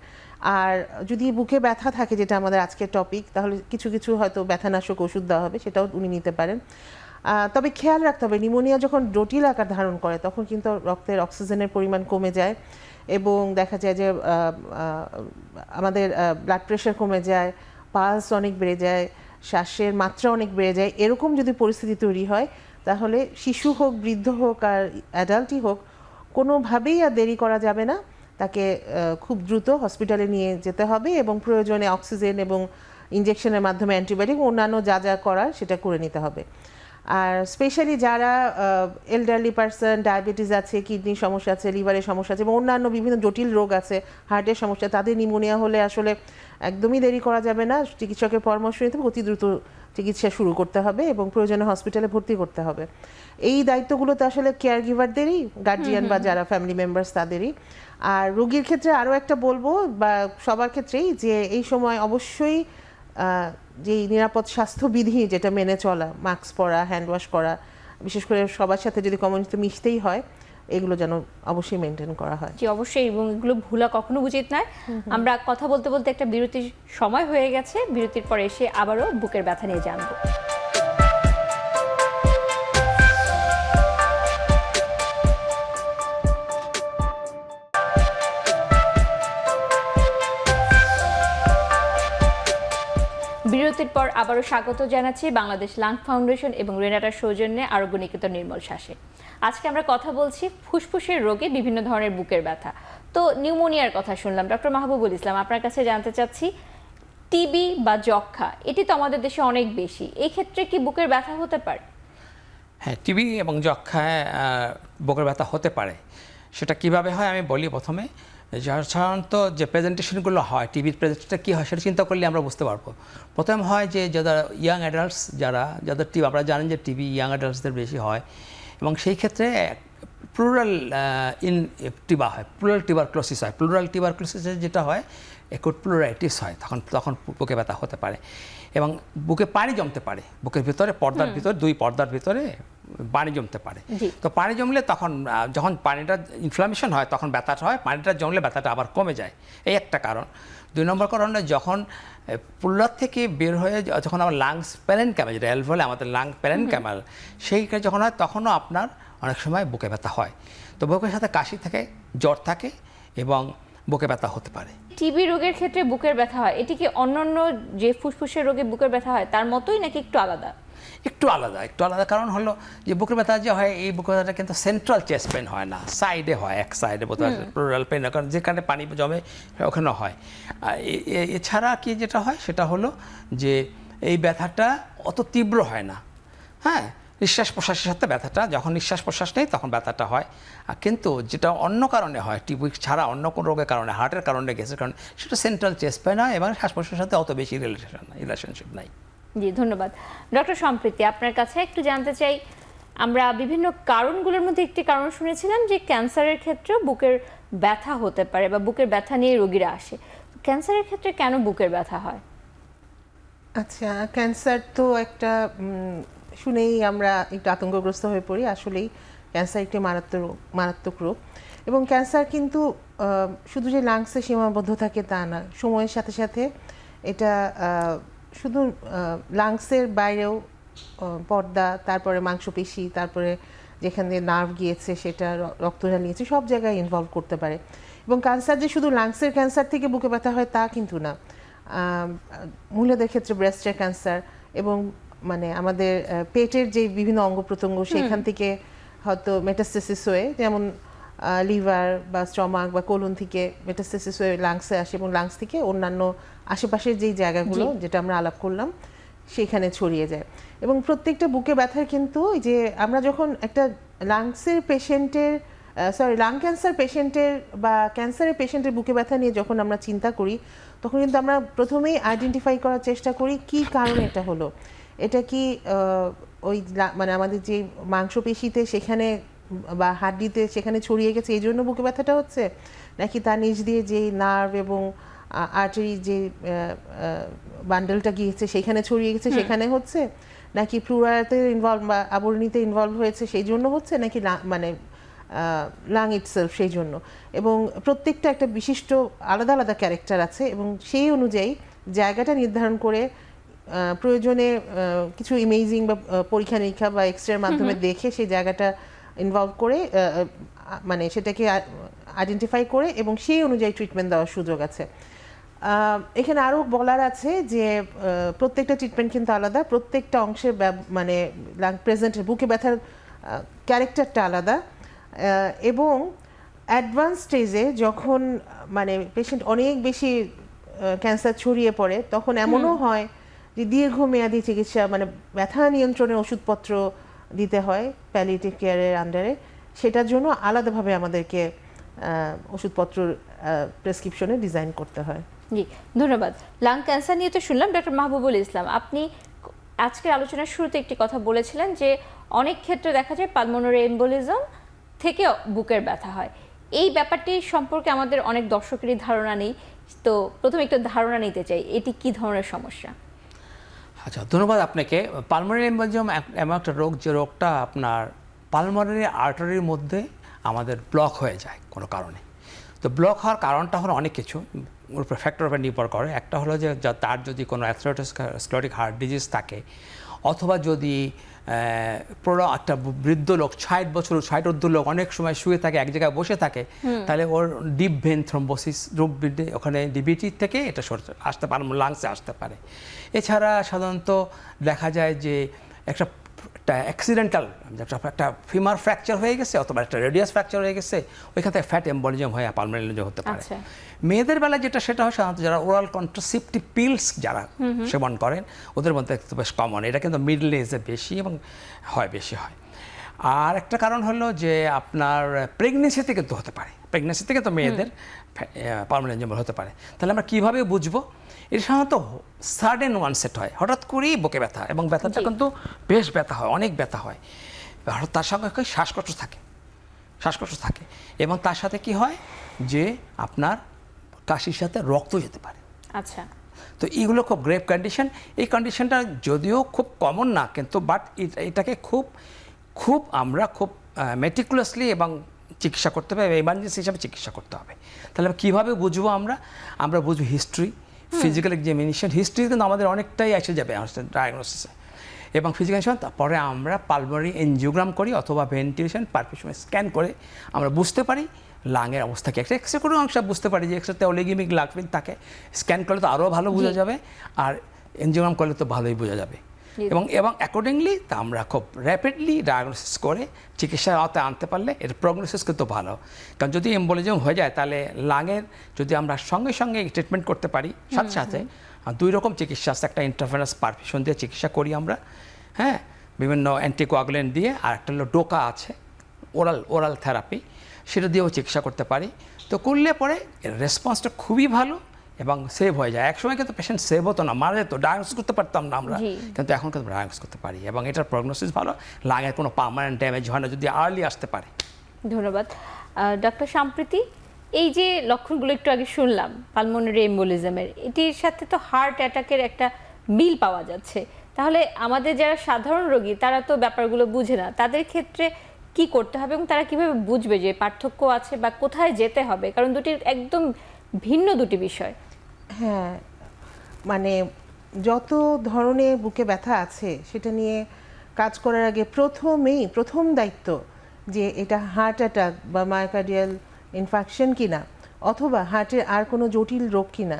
আর যদি বুকে ব্যথা থাকে, যেটা আমাদের আজকের টপিক, তাহলে কিছু কিছু হয়তো ব্যথানাশক ওষুধ দেওয়া হবে, সেটাও উনি নিতে পারেন। তবে খেয়াল রাখতে হবে নিউমোনিয়া যখন জটিল আকার ধারণ করে তখন কিন্তু রক্তের অক্সিজেনের পরিমাণ কমে যায় এবং দেখা যায় যে আমাদের ব্লাড প্রেশার কমে যায়, পালস অনেক বেড়ে যায়, শ্বাসের মাত্রা অনেক বেড়ে যায়। এরকম যদি পরিস্থিতি তৈরি হয় তাহলে শিশু হোক, বৃদ্ধ হোক আর অ্যাডাল্টই হোক, কোনোভাবেই আর দেরি করা যাবে না, তাকে খুব দ্রুত হসপিটালে নিয়ে যেতে হবে এবং প্রয়োজনে অক্সিজেন এবং ইনজেকশনের মাধ্যমে অ্যান্টিবায়োটিক অন্যান্য যা যা করার সেটা করে নিতে হবে। আর স্পেশালি যারা এল্ডারলি পার্সন, ডায়াবেটিস আছে, কিডনির সমস্যা আছে, লিভারের সমস্যা আছে এবং অন্যান্য বিভিন্ন জটিল রোগ আছে, হার্টের সমস্যা, তাদের নিউমোনিয়া হলে আসলে একদমই দেরি করা যাবে না, চিকিৎসকের পরামর্শ নিতে হবে, অতি দ্রুত চিকিৎসা শুরু করতে হবে এবং প্রয়োজনে হসপিটালে ভর্তি করতে হবে। এই দায়িত্বগুলো তো আসলে কেয়ার গিভারদেরই, গার্জিয়ান বা যারা ফ্যামিলি মেম্বার্স তাদেরই। আর রোগীর ক্ষেত্রে আরও একটা বলবো, বা সবার ক্ষেত্রেই, যে এই সময় অবশ্যই যেই নিরাপদ স্বাস্থ্যবিধি যেটা মেনে চলা, মাস্ক পরা, হ্যান্ড ওয়াশ করা, বিশেষ করে সবার সাথে যদি কমিউনিটিতে মিশতেই হয়, এগুলো যেন অবশ্যই মেনটেন করা হয়। জি, অবশ্যই, এবং এগুলো ভুলা কখনো উচিত নয়। আমরা কথা বলতে বলতে একটা বিরতির সময় হয়ে গেছে, বিরতির পরে এসে আবারও বুকের ব্যথা নিয়ে জানবো। বিরতির পর আবারও স্বাগত জানাচ্ছি বাংলাদেশ লাং ফাউন্ডেশন এবং রেনাটার সৌজন্যে আরোগ্য নিকেতন নির্মল শ্বাসে। আজকে আমরা কথা বলছি ফুসফুসের রোগে বিভিন্ন ধরনের বুকের ব্যথা। তো নিউমোনিয়ার কথা শুনলাম, ডক্টর মাহবুবুল ইসলাম, আপনার কাছে জানতে চাচ্ছি, টিবি বা যক্ষ্মা এটি তো আমাদের দেশে অনেক বেশি, এই ক্ষেত্রে কি বুকের ব্যথা হতে পারে? হ্যাঁ, টিবি এবং যক্ষ্মায় বুকের ব্যথা হতে পারে। সেটা কিভাবে হয় আমি বলি। প্রথমে সাধারণত যে প্রেজেন্টেশনগুলো হয় টিভির প্রেজেন্টেশনটা কী হয় সেটা চিন্তা করলে আমরা বুঝতে পারবো। প্রথম হয় যে যারা ইয়াং অ্যাডাল্টস যাদের টিভি, আপনারা জানেন যে টিভি ইয়াং অ্যাডাল্টসদের বেশি হয়, এবং সেই ক্ষেত্রে প্লুরাল টিবা হয়, প্লুরাল টিউবারক্লোসিস হয়। প্লুরাল টিউবারক্লোসিসে যেটা হয় একুট প্লুরাইটিস হয়, তখন বুকে ব্যথা হতে পারে এবং বুকে পানি জমতে পারে, বুকের ভিতরে পর্দার ভিতরে, দুই পর্দার ভিতরে পানি জমতে পারে। তো পানি জমলে তখন যখন পানিটা ইনফ্লামেশন হয় তখন ব্যথাটা হয়, পানিটা জমলে ব্যথাটা আবার কমে যায়, এই একটা কারণ। 2 নম্বর কারণ যখন প্লুরাল থেকে বের হয়ে যখন আমার লাংস প্যারেনকাইমাল, যেটা অ্যালভোলে আমাদের লাং প্যারেনকাইমাল, সেইটা যখন হয় তখনও আপনার অনেক সময় বুকে ব্যথা হয়। তো বুকের সাথে কাশি থাকে, জ্বর থাকে এবং বুকে ব্যথা হতে পারে। টিবি রোগের ক্ষেত্রে বুকের ব্যথা হয়, এটি কি অন্যান্য যে ফুসফুসের রোগে বুকের ব্যথা হয় তার মতোই নাকি একটু আলাদা? একটু আলাদা কারণ হলো যে বুকের ব্যথা যে হয় এই বুকের ব্যথাটা কিন্তু সেন্ট্রাল চেস্ট পেন হয় না, সাইডে হয়, এক সাইডে প্লুরাল পেন, কারণ যেখানে পানি জমে ওখানে হয়। এছাড়া কি যেটা হয় সেটা হলো যে এই ব্যথাটা অত তীব্র হয় না, হ্যাঁ, নিঃশ্বাস প্রশ্বাসের সাথে ব্যথাটা, যখন নিঃশ্বাস প্রশ্বাস নেই তখন ব্যথাটা হয়। কিন্তু যেটা অন্য কারণে হয়, টিবি ছাড়া অন্য কোনো রোগের কারণে, হার্টের কারণে, গ্যাসের কারণে, সেটা সেন্ট্রাল চেস্ট পেন হয় এবং শ্বাস প্রশ্বাসের সাথে অত বেশি রিলেশনশিপ নাই। জি, ধন্যবাদ। ডক্টর সম্প্রীতি, আপনার কাছে একটু জানতে চাই, আমরা বিভিন্ন কারণগুলোর মধ্যে একটি কারণ শুনেছিলাম যে ক্যান্সারের ক্ষেত্রে বুকের ব্যথা হতে পারে বা বুকের ব্যথা নিয়ে রোগীরা আসে। ক্যান্সারের ক্ষেত্রে কেন বুকের ব্যথা হয়? আচ্ছা, ক্যান্সার তো একটা শুনেই আমরা একটু আতঙ্কগ্রস্ত হয়ে পড়ি। আসলেই ক্যান্সার একটি মারাত্মক রোগ, এবং ক্যান্সার কিন্তু শুধু যে লাংসে সীমাবদ্ধ থাকে তা না, সময়ের সাথে সাথে এটা শুধু লাংসের বাইরেও পর্দা, তারপরে মাংসপেশি, তারপরে যেখানে নার্ভ গিয়েছে সেটা রক্তনালী গিয়েছে, সব জায়গায় ইনভলভ করতে পারে। এবং ক্যান্সার যে শুধু লাংসের ক্যান্সার থেকে বুকে ব্যথা হয় তা কিন্তু না। মহিলাদের ক্ষেত্রে ব্রেস্টের ক্যান্সার এবং মানে আমাদের পেটের যে বিভিন্ন অঙ্গ প্রত্যঙ্গ সেখান থেকে হয়তো মেটাস্টেসিস হয়ে, যেমন লিভার বা স্টমাক বা কোলন থেকে মেটাস্টেসিস হয়ে লাংসে আসে, এবং লাংস থেকে অন্যান্য আশেপাশের যেই জায়গাগুলো যেটা আমরা আলাপ করলাম সেখানে ছড়িয়ে যায়। এবং প্রত্যেকটা বুকে ব্যথার কিন্তু যে আমরা যখন একটা লাংসের পেশেন্টের লাং ক্যান্সার পেশেন্টের বা ক্যান্সারের পেশেন্টের বুকে ব্যথা নিয়ে যখন আমরা চিন্তা করি, তখন কিন্তু আমরা প্রথমেই আইডেন্টিফাই করার চেষ্টা করি কি কারণে এটা হলো। এটা কি ওই মানে আমাদের যে মাংসপেশিতে সেখানে বা হাড্ডিতে সেখানে ছড়িয়ে গেছে এই জন্য বুকে ব্যথাটা হচ্ছে, নাকি তার নিচ দিয়ে যে নার্ভ এবং আর্টারি যে বান্ডেলটা গিয়েছে সেখানে ছড়িয়ে গেছে সেখানে হচ্ছে, নাকি প্লুরাতে ইনভলভ বা আবরণীতে ইনভলভ হয়েছে সেই জন্য হচ্ছে, নাকি মানে লাং ইটসেলফ সেই জন্য। এবং প্রত্যেকটা একটা বিশিষ্ট আলাদা আলাদা ক্যারেক্টার আছে, এবং সেই অনুযায়ী জায়গাটা নির্ধারণ করে প্রয়োজনে কিছু ইমেজিং বা পরীক্ষা নিরীক্ষা বা এক্সরের মাধ্যমে দেখে সেই জায়গাটা ইনভলভ করে মানে সেটাকে আইডেন্টিফাই করে এবং সেই অনুযায়ী ট্রিটমেন্ট দেওয়ার সুযোগ আছে। এখানে আরও বলার আছে যে প্রত্যেকটা ট্রিটমেন্ট কিন্তু আলাদা, প্রত্যেকটা অংশের মানে প্রেজেন্টের বুকে ব্যথার ক্যারেক্টারটা আলাদা। এবং অ্যাডভান্স স্টেজে যখন মানে পেশেন্ট অনেক বেশি ক্যান্সার ছড়িয়ে পড়ে, তখন এমনও হয় যে দীর্ঘমেয়াদী চিকিৎসা মানে ব্যথা নিয়ন্ত্রণের ওষুধপত্র দিতে হয় প্যালিয়েটিভ কেয়ারের আন্ডারে। সেটার জন্য আলাদাভাবে আমাদেরকে ওষুধপত্র প্রেসক্রিপশনে ডিজাইন করতে হয়। জি, ধন্যবাদ। লাং ক্যান্সার নিয়ে তো শুনলাম। ডক্টর মাহবুবুল ইসলাম, আপনি আজকের আলোচনার শুরুতে একটি কথা বলেছিলেন যে অনেক ক্ষেত্রে দেখা যায় পালমোনারি এম্বোলিজম থেকে বুকের ব্যথা হয়। এই ব্যাপারটি সম্পর্কে আমাদের অনেক দর্শকেরই ধারণা নেই, তো প্রথমে একটু ধারণা নিতে চাই, এটি কি ধরনের সমস্যা? আচ্ছা, ধন্যবাদ আপনাকে। পালমোনারি এম্বোলিজম এমন একটা রোগ যে রোগটা আপনার পালমোনারি আর্টারির মধ্যে আমাদের ব্লক হয়ে যায় কোনো কারণে। তো ব্লক হওয়ার কারণটা হলো অনেক কিছু, ওর ফ্যাক্টর উপর নির্ভর করে। একটা হলো যে তার যদি কোনো অ্যাথেরোস্ক্লেরোটিক হার্ট ডিজিজ থাকে, অথবা যদি একটা বৃদ্ধ লোক 60 লোক অনেক সময় শুয়ে থাকে, এক জায়গায় বসে থাকে, তাহলে ওর ডিপ ভেন থ্রম্বোসিস রোগ ওখানে ডিবিটি থেকে এটা আসতে পারে, লাংসে আসতে পারে। এছাড়া সাধারণত দেখা যায় যে একটা অ্যাক্সিডেন্টাল একটা ফিমার ফ্র্যাকচার হয়ে গেছে অথবা একটা রেডিয়াস ফ্র্যাকচার হয়ে গেছে, ওইখান থেকে ফ্যাট এম্বোলিজম হয়ে পালমোনারি এম্বোলিজম হতে পারে। মেয়েদের বেলায় যেটা সেটা হয় সাধারণত যারা ওরাল কন্ট্রাসেপটিভ পিলস যারা সেবন করেন ওদের মধ্যে বেশ কমন, এটা কিন্তু মিডল এজে বেশি এবং বেশি হয়। আর একটা কারণ হলো যে আপনার প্রেগনেন্সিতে কিন্তু হতে পারে, প্রেগনেন্সিতে কিন্তু মেয়েদের পার্মানেন্ট এনজিওমা হতে পারে। তাহলে আমরা কীভাবে বুঝবো? এটা সাধারণত সাডেন ওয়ানসেট হয়, হঠাৎ করেই বুকে ব্যথা, এবং ব্যথাটা কিন্তু বেশ ব্যথা হয়, অনেক ব্যথা হয়। হঠাৎ তার সঙ্গে শ্বাসকষ্ট থাকে, এবং তার সাথে কি হয় যে আপনার কাশির সাথে রক্ত যেতে পারে। আচ্ছা, তো এইগুলো খুব গ্রেভ কন্ডিশন। এই কন্ডিশনটা যদিও খুব কমন না, কিন্তু বাট এটাকে খুব আমরা খুব মেটিকুলাসলি এবং চিকিৎসা করতে হবে, এমার্জেন্সি হিসাবে চিকিৎসা করতে হবে। তাহলে কীভাবে বুঝবো? আমরা বুঝবো হিস্ট্রি, ফিজিক্যাল এক্সামিনেশন। হিস্ট্রি কিন্তু আমাদের অনেকটাই এসে যাবে ডায়াগনোসিসে, এবং ফিজিক্যাল এক্সামিনেশন। তারপরে আমরা পালমোনারি এনজিওগ্রাম করি অথবা ভেন্টিলেশন পারফিউশন স্ক্যান করে আমরা বুঝতে পারি লাঙের অবস্থা কি। এক্সরে করেও অংশ বুঝতে পারি যে এক্সরেতে অলিগেমিক লাকভিন থাকে। স্ক্যান করলে তো আরও ভালো বোঝা যাবে, আর এনজিওগ্রাম করলে তো ভালোই বোঝা যাবে। এবং অ্যাকর্ডিংলি তা আমরা খুব র্যাপিডলি ডায়াগনোসিস করে চিকিৎসার আওতায় আনতে পারলে এর প্রগনোসিস কিন্তু ভালো। কারণ যদি এম্বোলিজম হয়ে যায়, তাহলে লাঙের যদি আমরা সঙ্গে সঙ্গে ট্রিটমেন্ট করতে পারি, সাথে সাথে 2 রকম চিকিৎসা আছে। একটা ইন্টারভেনাস পারফিউশন দিয়ে চিকিৎসা করি আমরা, হ্যাঁ, বিভিন্ন অ্যান্টিকোয়াগুলেন্ট দিয়ে, আর একটা হলো ডোকা আছে, ওরাল থেরাপি, সেটা দিয়েও চিকিৎসা করতে পারি। তো করলে পরে এর রেসপন্সটা খুবই ভালো এবং সেভ হয়ে যায়। একসময় কিন্তু পেশেন্ট সেভ হতো না, মারা যেত, ডায়াগনোস করতে পারতাম না আমরা, কিন্তু এখন কিন্তু ডায়াগনোস করতে পারি, এবং এটার প্রগনোসিস ভালো। লাঙের কোনো পার্মানেন্ট ড্যামেজ হয় না যদি আর্লি আসতে পারে। ধন্যবাদ ডক্টর সম্প্রীতি। এই যে লক্ষণগুলো একটু আগে শুনলাম পালমোনারি এম্বোলিজমের, এটির সাথে তো হার্ট অ্যাটাকের একটা মিল পাওয়া যাচ্ছে। তাহলে আমাদের যারা সাধারণ রোগী তারা তো ব্যাপারগুলো বুঝে না, তাদের ক্ষেত্রে কি করতে হবে এবং তারা কিভাবে বুঝবে যে পার্থক্য আছে বা কোথায় যেতে হবে? কারণ দুটি একদম ভিন্ন দুটি বিষয়। হ্যাঁ, মানে যত ধরনের বুকে ব্যথা আছে সেটা নিয়ে কাজ করার আগে প্রথম দায়িত্ব যে এটা হার্ট অ্যাটাক বা মায়োকার্ডিয়াল ইনফাকশন কিনা, অথবা হার্টের আর কোনো জটিল রোগ কিনা,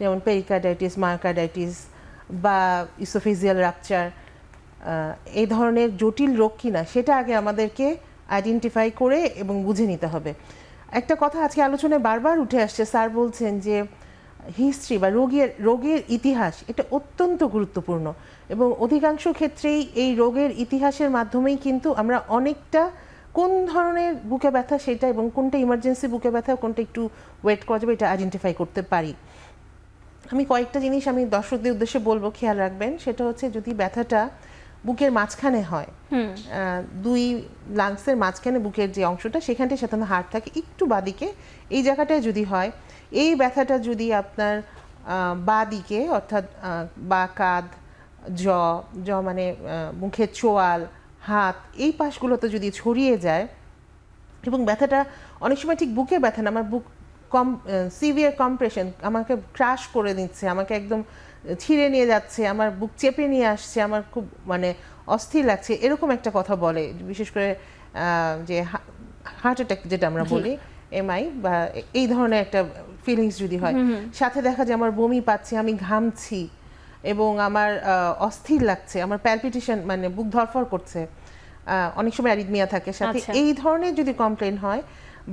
যেমন পেরিকার্ডাইটিস, মায়োকার্ডাইটিস বা ইসোফেজিয়াল রাপচার, এই ধরনের জটিল রোগ কিনা সেটা আগে আমাদেরকে আইডেন্টিফাই করে এবং বুঝে নিতে হবে। একটা কথা আজকে আলোচনায় বারবার উঠে আসছে, স্যার বলছেন যে হিস্ট্রি বা রোগের ইতিহাস এটা অত্যন্ত গুরুত্বপূর্ণ, এবং অধিকাংশ ক্ষেত্রেই এই রোগের ইতিহাসের মাধ্যমেই কিন্তু আমরা অনেকটা কোন ধরনের বুকে ব্যথা সেটা, এবং কোনটা ইমার্জেন্সি বুকে ব্যথা, কোনটা একটু ওয়েট করা যাবে, এটা আইডেন্টিফাই করতে পারি। আমি কয়েকটা জিনিস আমি দর্শকদের উদ্দেশ্যে বলবো, খেয়াল রাখবেন। সেটা হচ্ছে যদি ব্যথাটা বুকের মাঝখানে হয়, 2 লাংসের মাঝখানে বুকের যে অংশটা, সেখানটায় সাধারণত হার্ট থাকে, একটু বাদিকে এই জায়গাটায় যদি হয়, এই ব্যথাটা যদি আপনার বাদিকে অর্থাৎ বা কাঁধ, জ মানে মুখের চোয়াল, হাত, এই পাশগুলোতে যদি ছড়িয়ে যায়, এবং ব্যথাটা অনেক সময় ঠিক বুকে ব্যথা না, আমার বুক সিভিয়ার কম্প্রেশন, আমাকে ক্রাশ করে দিচ্ছে, আমাকে একদম ছিঁড়ে নিয়ে যাচ্ছে, আমার বুক চেপে নিয়ে আসছে, আমার খুব মানে অস্থির লাগছে, এরকম একটা কথা বলে। বিশেষ করে যে হার্ট অ্যাটাক যেটা আমরা বলি, এমআই বা এই ধরনের একটা ফিলিংস যদি হয়, সাথে দেখা যায় আমার বমি পাচ্ছে, আমি ঘামছি এবং আমার অস্থির লাগছে, আমার প্যালপিটেশন মানে বুক ধরফর করছে, অনেক সময় অ্যারিথমিয়া থাকে সাথে। এই ধরনের যদি কমপ্লেন হয়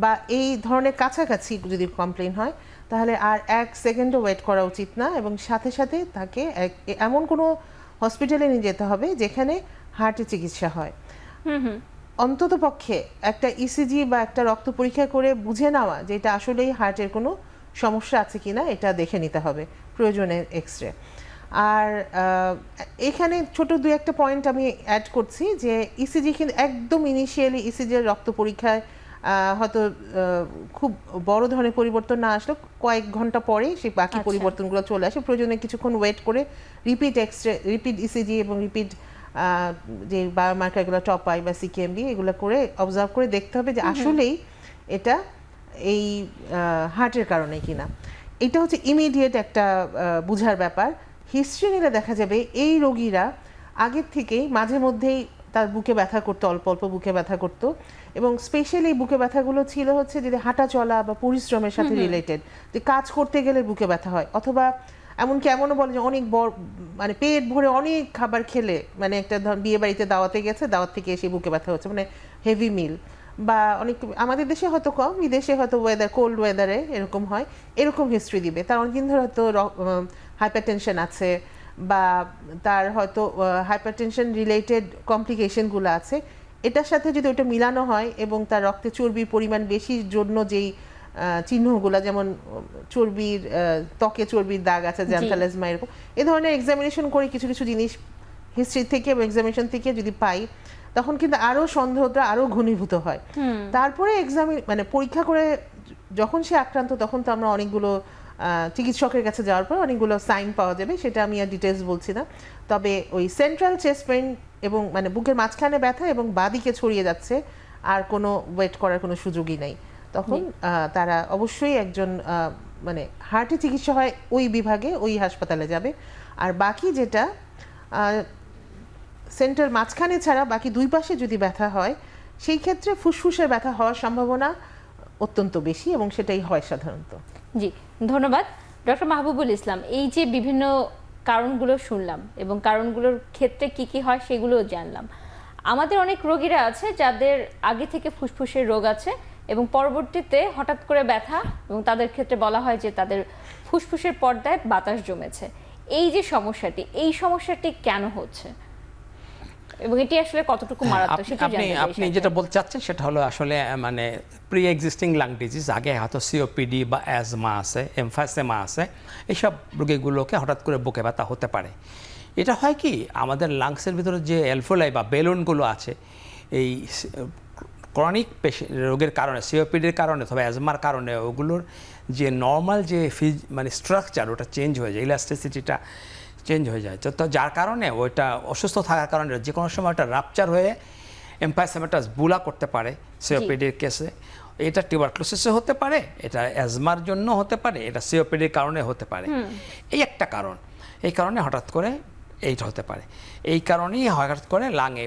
বা এই ধরনের কাছাকাছি যদি কমপ্লেন হয়, তাহলে আর 1 সেকেন্ডও ওয়েট করা উচিত না, এবং সাথে সাথে তাকে এমন কোনো হসপিটালে নিয়ে যেতে হবে যেখানে হার্টের চিকিৎসা হয়। অন্তত পক্ষে একটা ইসিজি বা একটা রক্ত পরীক্ষা করে বুঝে নেওয়া যে এটা আসলেই হার্টের কোনো সমস্যা আছে কিনা, এটা দেখে নিতে হবে, প্রয়োজনে এক্সরে। আর এখানে ছোট 2-1টা পয়েন্ট আমি অ্যাড করছি, যে ইসিজি কিন্তু একদম ইনিশিয়ালি ইসিজির রক্ত পরীক্ষায় হয়তো খুব বড় ধরনের পরিবর্তন না আসলে কয়েক ঘন্টা পরে সেই বাকি পরিবর্তনগুলো চলে আসে। প্রয়োজনে কিছুক্ষণ ওয়েট করে রিপিট এক্সরে, রিপিট ইসিজি এবং রিপিট যে বায়োমার্কারগুলো টপ আই বা সিকেএমবি, এগুলো করে অবজার্ভ করে দেখতে হবে যে আসলেই এটা এই হার্টের কারণে কিনা। এটা হচ্ছে ইমিডিয়েট একটা বুঝার ব্যাপার। হিস্ট্রি নিলে দেখা যাবে এই রোগীরা আগের থেকেই মাঝে মধ্যেই তার বুকে ব্যথা করতো, অল্প অল্প বুকে ব্যথা করতো, এবং স্পেশালি বুকে ব্যথাগুলো ছিল হচ্ছে যদি হাঁটা চলা বা পরিশ্রমের সাথে রিলেটেড, যে কাজ করতে গেলে বুকে ব্যথা হয়, অথবা এমনকি এমনও বলে যে অনেক বড় মানে পেট ভরে অনেক খাবার খেলে, মানে একটা বিয়ে বাড়িতে দাওয়াতে গেছে, দাওয়াত থেকে এসে বুকে ব্যথা হচ্ছে, মানে হেভি মিল, বা অনেক আমাদের দেশে হয়তো কম, বিদেশে হয়তো কোল্ড ওয়েদারে এরকম হয়, এরকম হিস্ট্রি দিবে। তার অনেকদিন ধরে হয়তো হাইপারটেনশন আছে, বা তার হয়তো হাইপারটেনশন রিলেটেড কমপ্লিকেশনগুলো আছে, এটার সাথে যদি ওটা মিলানো হয় এবং তার রক্তে চর্বির পরিমাণ বেশির জন্য যেই চিহ্নগুলো, যেমন চর্বির ত্বকে চর্বির দাগ আছে, জ্যান্থালেজমা, এরকম এই ধরনের এক্সামিনেশন করে কিছু কিছু জিনিস হিস্ট্রি থেকে এবং এক্সামিনেশন থেকে যদি পাই, তখন কিন্তু আরও সন্দেহটা আরও ঘনীভূত হয়। তারপরে মানে পরীক্ষা করে যখন সে আক্রান্ত, তখন তো আমরা অনেকগুলো চিকিৎসকের কাছে যাওয়ার পর অনেকগুলো সাইন পাওয়া যাবে, সেটা আমি আর ডিটেলস বলছি না। তবে ওই সেন্ট্রাল চেস্ট পেইন এবং মানে বুকের মাঝখানে ব্যথা এবং বাঁদিকে ছড়িয়ে যাচ্ছে, আর কোনো ওয়েট করার কোনো সুযোগই নেই, তখন তারা অবশ্যই একজন মানে হার্টের চিকিৎসা হয় ওই বিভাগে, ওই হাসপাতালে যাবে। আর বাকি যেটা সেন্টার মাঝখানে ছাড়া বাকি দুই পাশে যদি ব্যথা হয়, সেই ক্ষেত্রে ফুসফুসের ব্যথা হওয়ার সম্ভাবনা অত্যন্ত বেশি এবং সেটাই হয় সাধারণত। জি, ধন্যবাদ ডক্টর মাহবুবুল ইসলাম। এই যে বিভিন্ন কারণগুলো শুনলাম এবং কারণগুলোর ক্ষেত্রে কি কি হয় সেগুলোও জানলাম। আমাদের অনেক রোগীরা আছে যাদের আগে থেকে ফুসফুসের রোগ আছে এবং পরবর্তীতে হঠাৎ করে ব্যথা, এবং তাদের ক্ষেত্রে বলা হয় যে তাদের ফুসফুসের পর্দায় বাতাস জমেছে। এই যে সমস্যাটি, এই সমস্যাটি কেন হচ্ছে এবং এটি আসলে কতটুকু মারাত্মক সেটা জানতে চাই। আপনি যেটা বলতে চাচ্ছেন সেটা হলো আসলে মানে প্রি এক্সিস্টিং লাং ডিজিজ, আগে হয়তো সিওপিডি বা অ্যাজমা আছে, এমফাইসেমা আছে, এইসব রোগীগুলোকে হঠাৎ করে বুকে ব্যথা হতে পারে। এটা হয় কি, আমাদের লাংসের ভিতরে যে অ্যালভোলাই বা বেলুনগুলো আছে, এই ক্রনিক রোগের কারণে, সিওপিডির কারণে অথবা অ্যাজমার কারণে ওগুলোর যে নর্মাল যে মানে স্ট্রাকচার, ওটা চেঞ্জ হয়ে যায়, ইলাস্টিসিটিটা চেঞ্জ হয়ে যায়। তো যার কারণে ওইটা অসুস্থ থাকার কারণে যে কোনো সময় ওটা রাপচার হয়ে এমফাইসেমাটাস বুলা করতে পারে সিওপিডির কেসে। এটা টিউবারক্লোসিসে হতে পারে, এটা অ্যাজমার জন্য হতে পারে, এটা সিওপিডির কারণে হতে পারে। এই একটা কারণ, এই কারণে হঠাৎ করে এইটা হতে পারে। এই কারণেই হঠাৎ করে লাঙে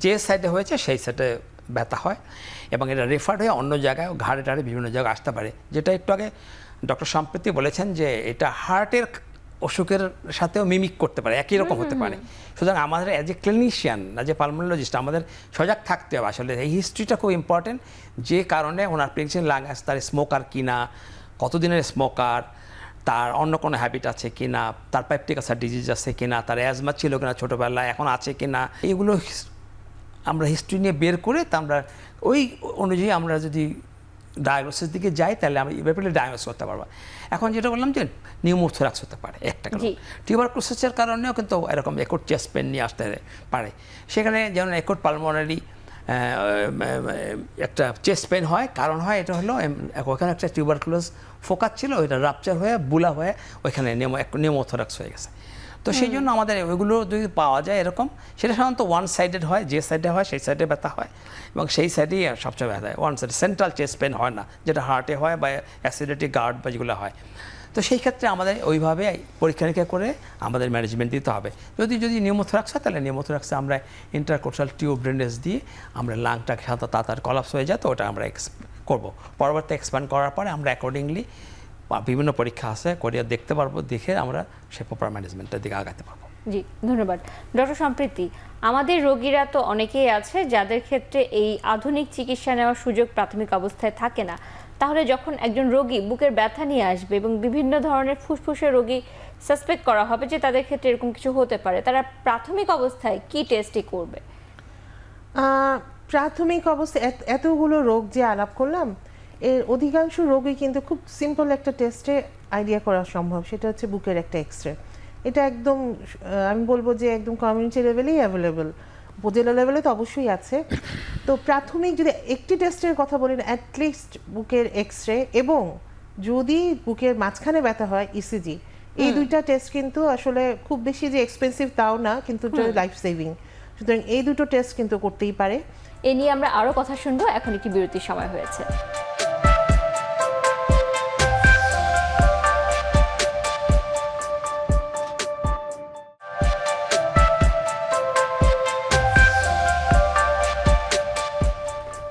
যে সাইডে হয়েছে সেই সাইডে ব্যথা হয় এবং এটা রেফার্ড হয়ে অন্য জায়গায়, ঘাড়ে টাড়ে বিভিন্ন জায়গায় আসতে পারে। যেটা একটু আগে ডক্টর সম্প্রীতি বলেছেন যে এটা হার্টের অসুখের সাথেও মিমিক করতে পারে, একই রকম হতে পারে। সুতরাং আমাদের as a clinician, as a pulmonologist আমাদের সজাগ থাকতে হবে। আসলে এই হিস্ট্রিটা খুব ইম্পর্টেন্ট, যে কারণে ওনার প্রেগনেন্সি লাং তার স্মোকার কিনা, কতদিনের স্মোকার, তার অন্য কোনো হ্যাবিট আছে কিনা, তার পেপটিক আলসার ডিজিজ আছে কিনা, তার অ্যাজমা ছিল কিনা ছোটোবেলায়, এখন আছে কিনা, এইগুলো আমরা হিস্ট্রি নিয়ে বের করে তা আমরা ওই অনুযায়ী আমরা যদি ডায়াগনোসিস দিকে যাই তাহলে আমরা এই ব্যাপারে ডায়াগনোস করতে পারবো। এখন যেটা বললাম যে নিউমোথোরাক্স হতে পারে একটা কারণ, টিউবারক্লোসিসের কারণেও কিন্তু এরকম একট চেস্ট পেন নিয়ে আসতে পারে। সেখানে যেমন একট পালমোনারি একটা চেস্ট পেন হয়, কারণ হয় এটা হলো ওখানে একটা টিউবারক্লোজ ফোকাস ছিল, ওইটা রাপচার হয়ে বুলা হয়ে ওইখানে নিউমোথোরাক্স হয়ে গেছে। তো সেই জন্য আমাদের ওইগুলো যদি পাওয়া যায় এরকম, সেটা সাধারণত ওয়ান সাইডেড হয়, যে সাইডে হয় সেই সাইডে ব্যথা হয় এবং সেই সাইডেই সবচেয়ে ব্যথা হয়, one side. Central chest pain হয় না, যেটা হার্টে হয় বা অ্যাসিডিটি গার্ড বা যেগুলো হয়। তো সেই ক্ষেত্রে আমাদের ওইভাবে পরীক্ষা নিরীক্ষা করে আমাদের ম্যানেজমেন্ট দিতে হবে। যদি নিউমোথোরাক্স হয় তাহলে নিউমোথোরাক্সে আমরা ইন্টারকোটাল টিউব ড্রেনেজ দিয়ে আমরা লাংটাকে সাধারণত তাড়াতাড়ি কলাপস হয়ে যায়, তো ওটা আমরা করবো। পরবর্তী এক্সপ্যান্ড করার পরে আমরা অ্যাকর্ডিংলি বিভিন্ন পরীক্ষা আছে করিয়া দেখতে পারবো, দেখে আমরা সে প্রপার ম্যানেজমেন্টের দিকে আগাতে পারবো। জি, ধন্যবাদ ডক্টর সম্প্রীতি। আমাদের রোগীরা তো অনেকেই আছে যাদের ক্ষেত্রে এই আধুনিক চিকিৎসা নেওয়ার সুযোগ প্রাথমিক অবস্থায় থাকে না। তাহলে যখন একজন রোগী বুকের ব্যথা নিয়ে আসবে এবং বিভিন্ন ধরনের ফুসফুসের রোগী সাসপেক্ট করা হবে যে তাদের ক্ষেত্রে এরকম কিছু হতে পারে, তারা প্রাথমিক অবস্থায় কি টেস্টই করবে? প্রাথমিক অবস্থায় এতগুলো রোগ যে আলাপ করলাম, এর অধিকাংশ রোগই কিন্তু খুব সিম্পল একটা টেস্টে আইডিয়া করা সম্ভব, সেটা হচ্ছে বুকের একটা এক্সরে। এটা একদম আমি বলবো যে একদম কমিউনিটি লেভেলেই অ্যাভেলেবল, উপজেলা লেভেলে তো অবশ্যই আছে। তো প্রাথমিক যদি একটি টেস্টের কথা বলি, অ্যাটলিস্ট বুকের এক্সরে এবং যদি বুকের মাঝখানে ব্যথা হয় ইসিজি, এই দুইটা টেস্ট কিন্তু আসলে খুব বেশি যে এক্সপেন্সিভ তাও না, কিন্তু লাইফ সেভিং। সুতরাং এই দুটো টেস্ট কিন্তু করতেই পারে। এ নিয়ে আমরা আরও কথা শুনবো, এখন একটি বিরতির সময় হয়েছে।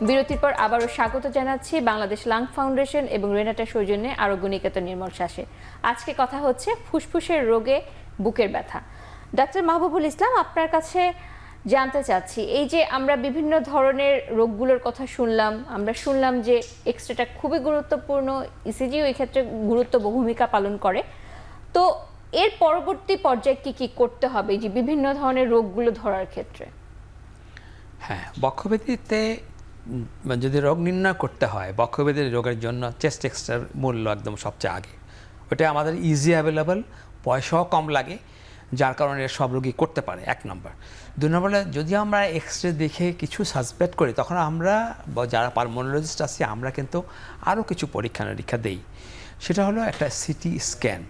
বিরতির পর আবারও স্বাগত জানাচ্ছি বাংলাদেশ লাং ফাউন্ডেশন এবং রেনাটা সৌজন্যে আরোগ্য নিকেতন নির্মল শ্বাসে। আজকে কথা হচ্ছে ফুসফুসের রোগে বুকের ব্যথা। ডাক্তার মাহবুবুল ইসলাম, আপনার কাছে জানতে চাচ্ছি, এই যে আমরা বিভিন্ন ধরনের রোগগুলোর কথা শুনলাম, আমরা শুনলাম যে এক্সরেটা খুবই গুরুত্বপূর্ণ, ইসিজিও এই ক্ষেত্রে গুরুত্বপূর্ণ ভূমিকা পালন করে। তো এর পরবর্তী পর্যায়ে কি কি করতে হবে যে বিভিন্ন ধরনের রোগগুলো ধরার ক্ষেত্রে? হ্যাঁ, বক্ষব্যাধিতে যদি রোগ নির্ণয় করতে হয়, বক্ষব্যাধির রোগের জন্য চেস্ট এক্সরের মূল্য একদম সবচেয়ে আগে। ওটা আমাদের ইজি অ্যাভেলেবল, পয়সাও কম লাগে, যার কারণে সব রোগী করতে পারে, 1 নম্বর। 2 নম্বরে যদি আমরা এক্সরে দেখে কিছু সাসপেক্ট করি, তখন আমরা যারা পালমোনোলজিস্ট আছি আমরা কিন্তু আরও কিছু পরীক্ষা নিরীক্ষা দেই। সেটা হলো একটা সিটি স্ক্যান,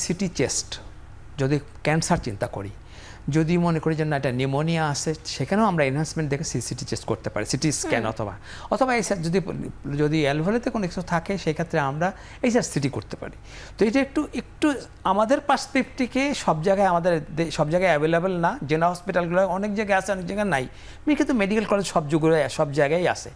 সিটি চেস্ট, যদি ক্যান্সার চিন্তা করি, যদি মনে করি যে না এটা নিউমোনিয়া আছে, সেখানেও আমরা এনহান্সমেন্ট দেখে সিটি চেস্ট করতে পারি, সিটি স্ক্যান অথবা এই যদি অ্যালভোলেতে কোনো কিছু থাকে সেক্ষেত্রে আমরা এই সিটি করতে পারি। তো এটা একটু আমাদের পার্সপেক্টিভে সব জায়গায় সব জায়গায় অ্যাভেলেবেল না, জেনা হসপিটালগুলো অনেক জায়গায় আছে, অনেক জায়গায় নাই, কিন্তু মেডিকেল কলেজ সব জায়গায় আছে।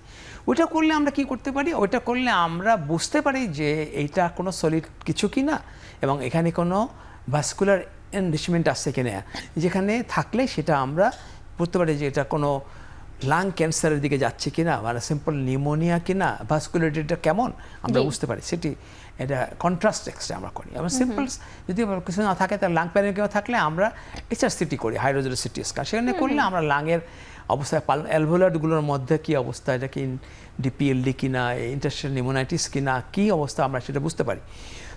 ওইটা করলে আমরা কি করতে পারি, ওইটা করলে আমরা বুঝতে পারি যে এইটা কোনো সলিড কিছু কি না, এবং এখানে কোনো ভাস্কুলার এনরিচমেন্ট আসছে কিনা, যেখানে থাকলে সেটা আমরা বুঝতে পারি যে এটা কোনো লাং ক্যান্সারের দিকে যাচ্ছে কিনা, মানে সিম্পল নিউমোনিয়া কিনা, ভাস্কুলারিটিটা কেমন আমরা বুঝতে পারি। সেটি এটা কন্ট্রাস্ট এক্সরে আমরা করি। আমরা সিম্পল যদি কিছু না থাকে, তার লাং প্যারেনকিমা থাকলে আমরা সিটি করি, হাই রেজোলিউশন সিটি স্ক্যান। সেখানে করলে আমরা লাংয়ের অবস্থায় অ্যালভোলারগুলোর মধ্যে কী অবস্থা, এটা কি ডিপিএলডি কিনা, ইন্টারস্টিশিয়াল নিউমোনাইটিস কিনা, কী অবস্থা আমরা সেটা বুঝতে পারি।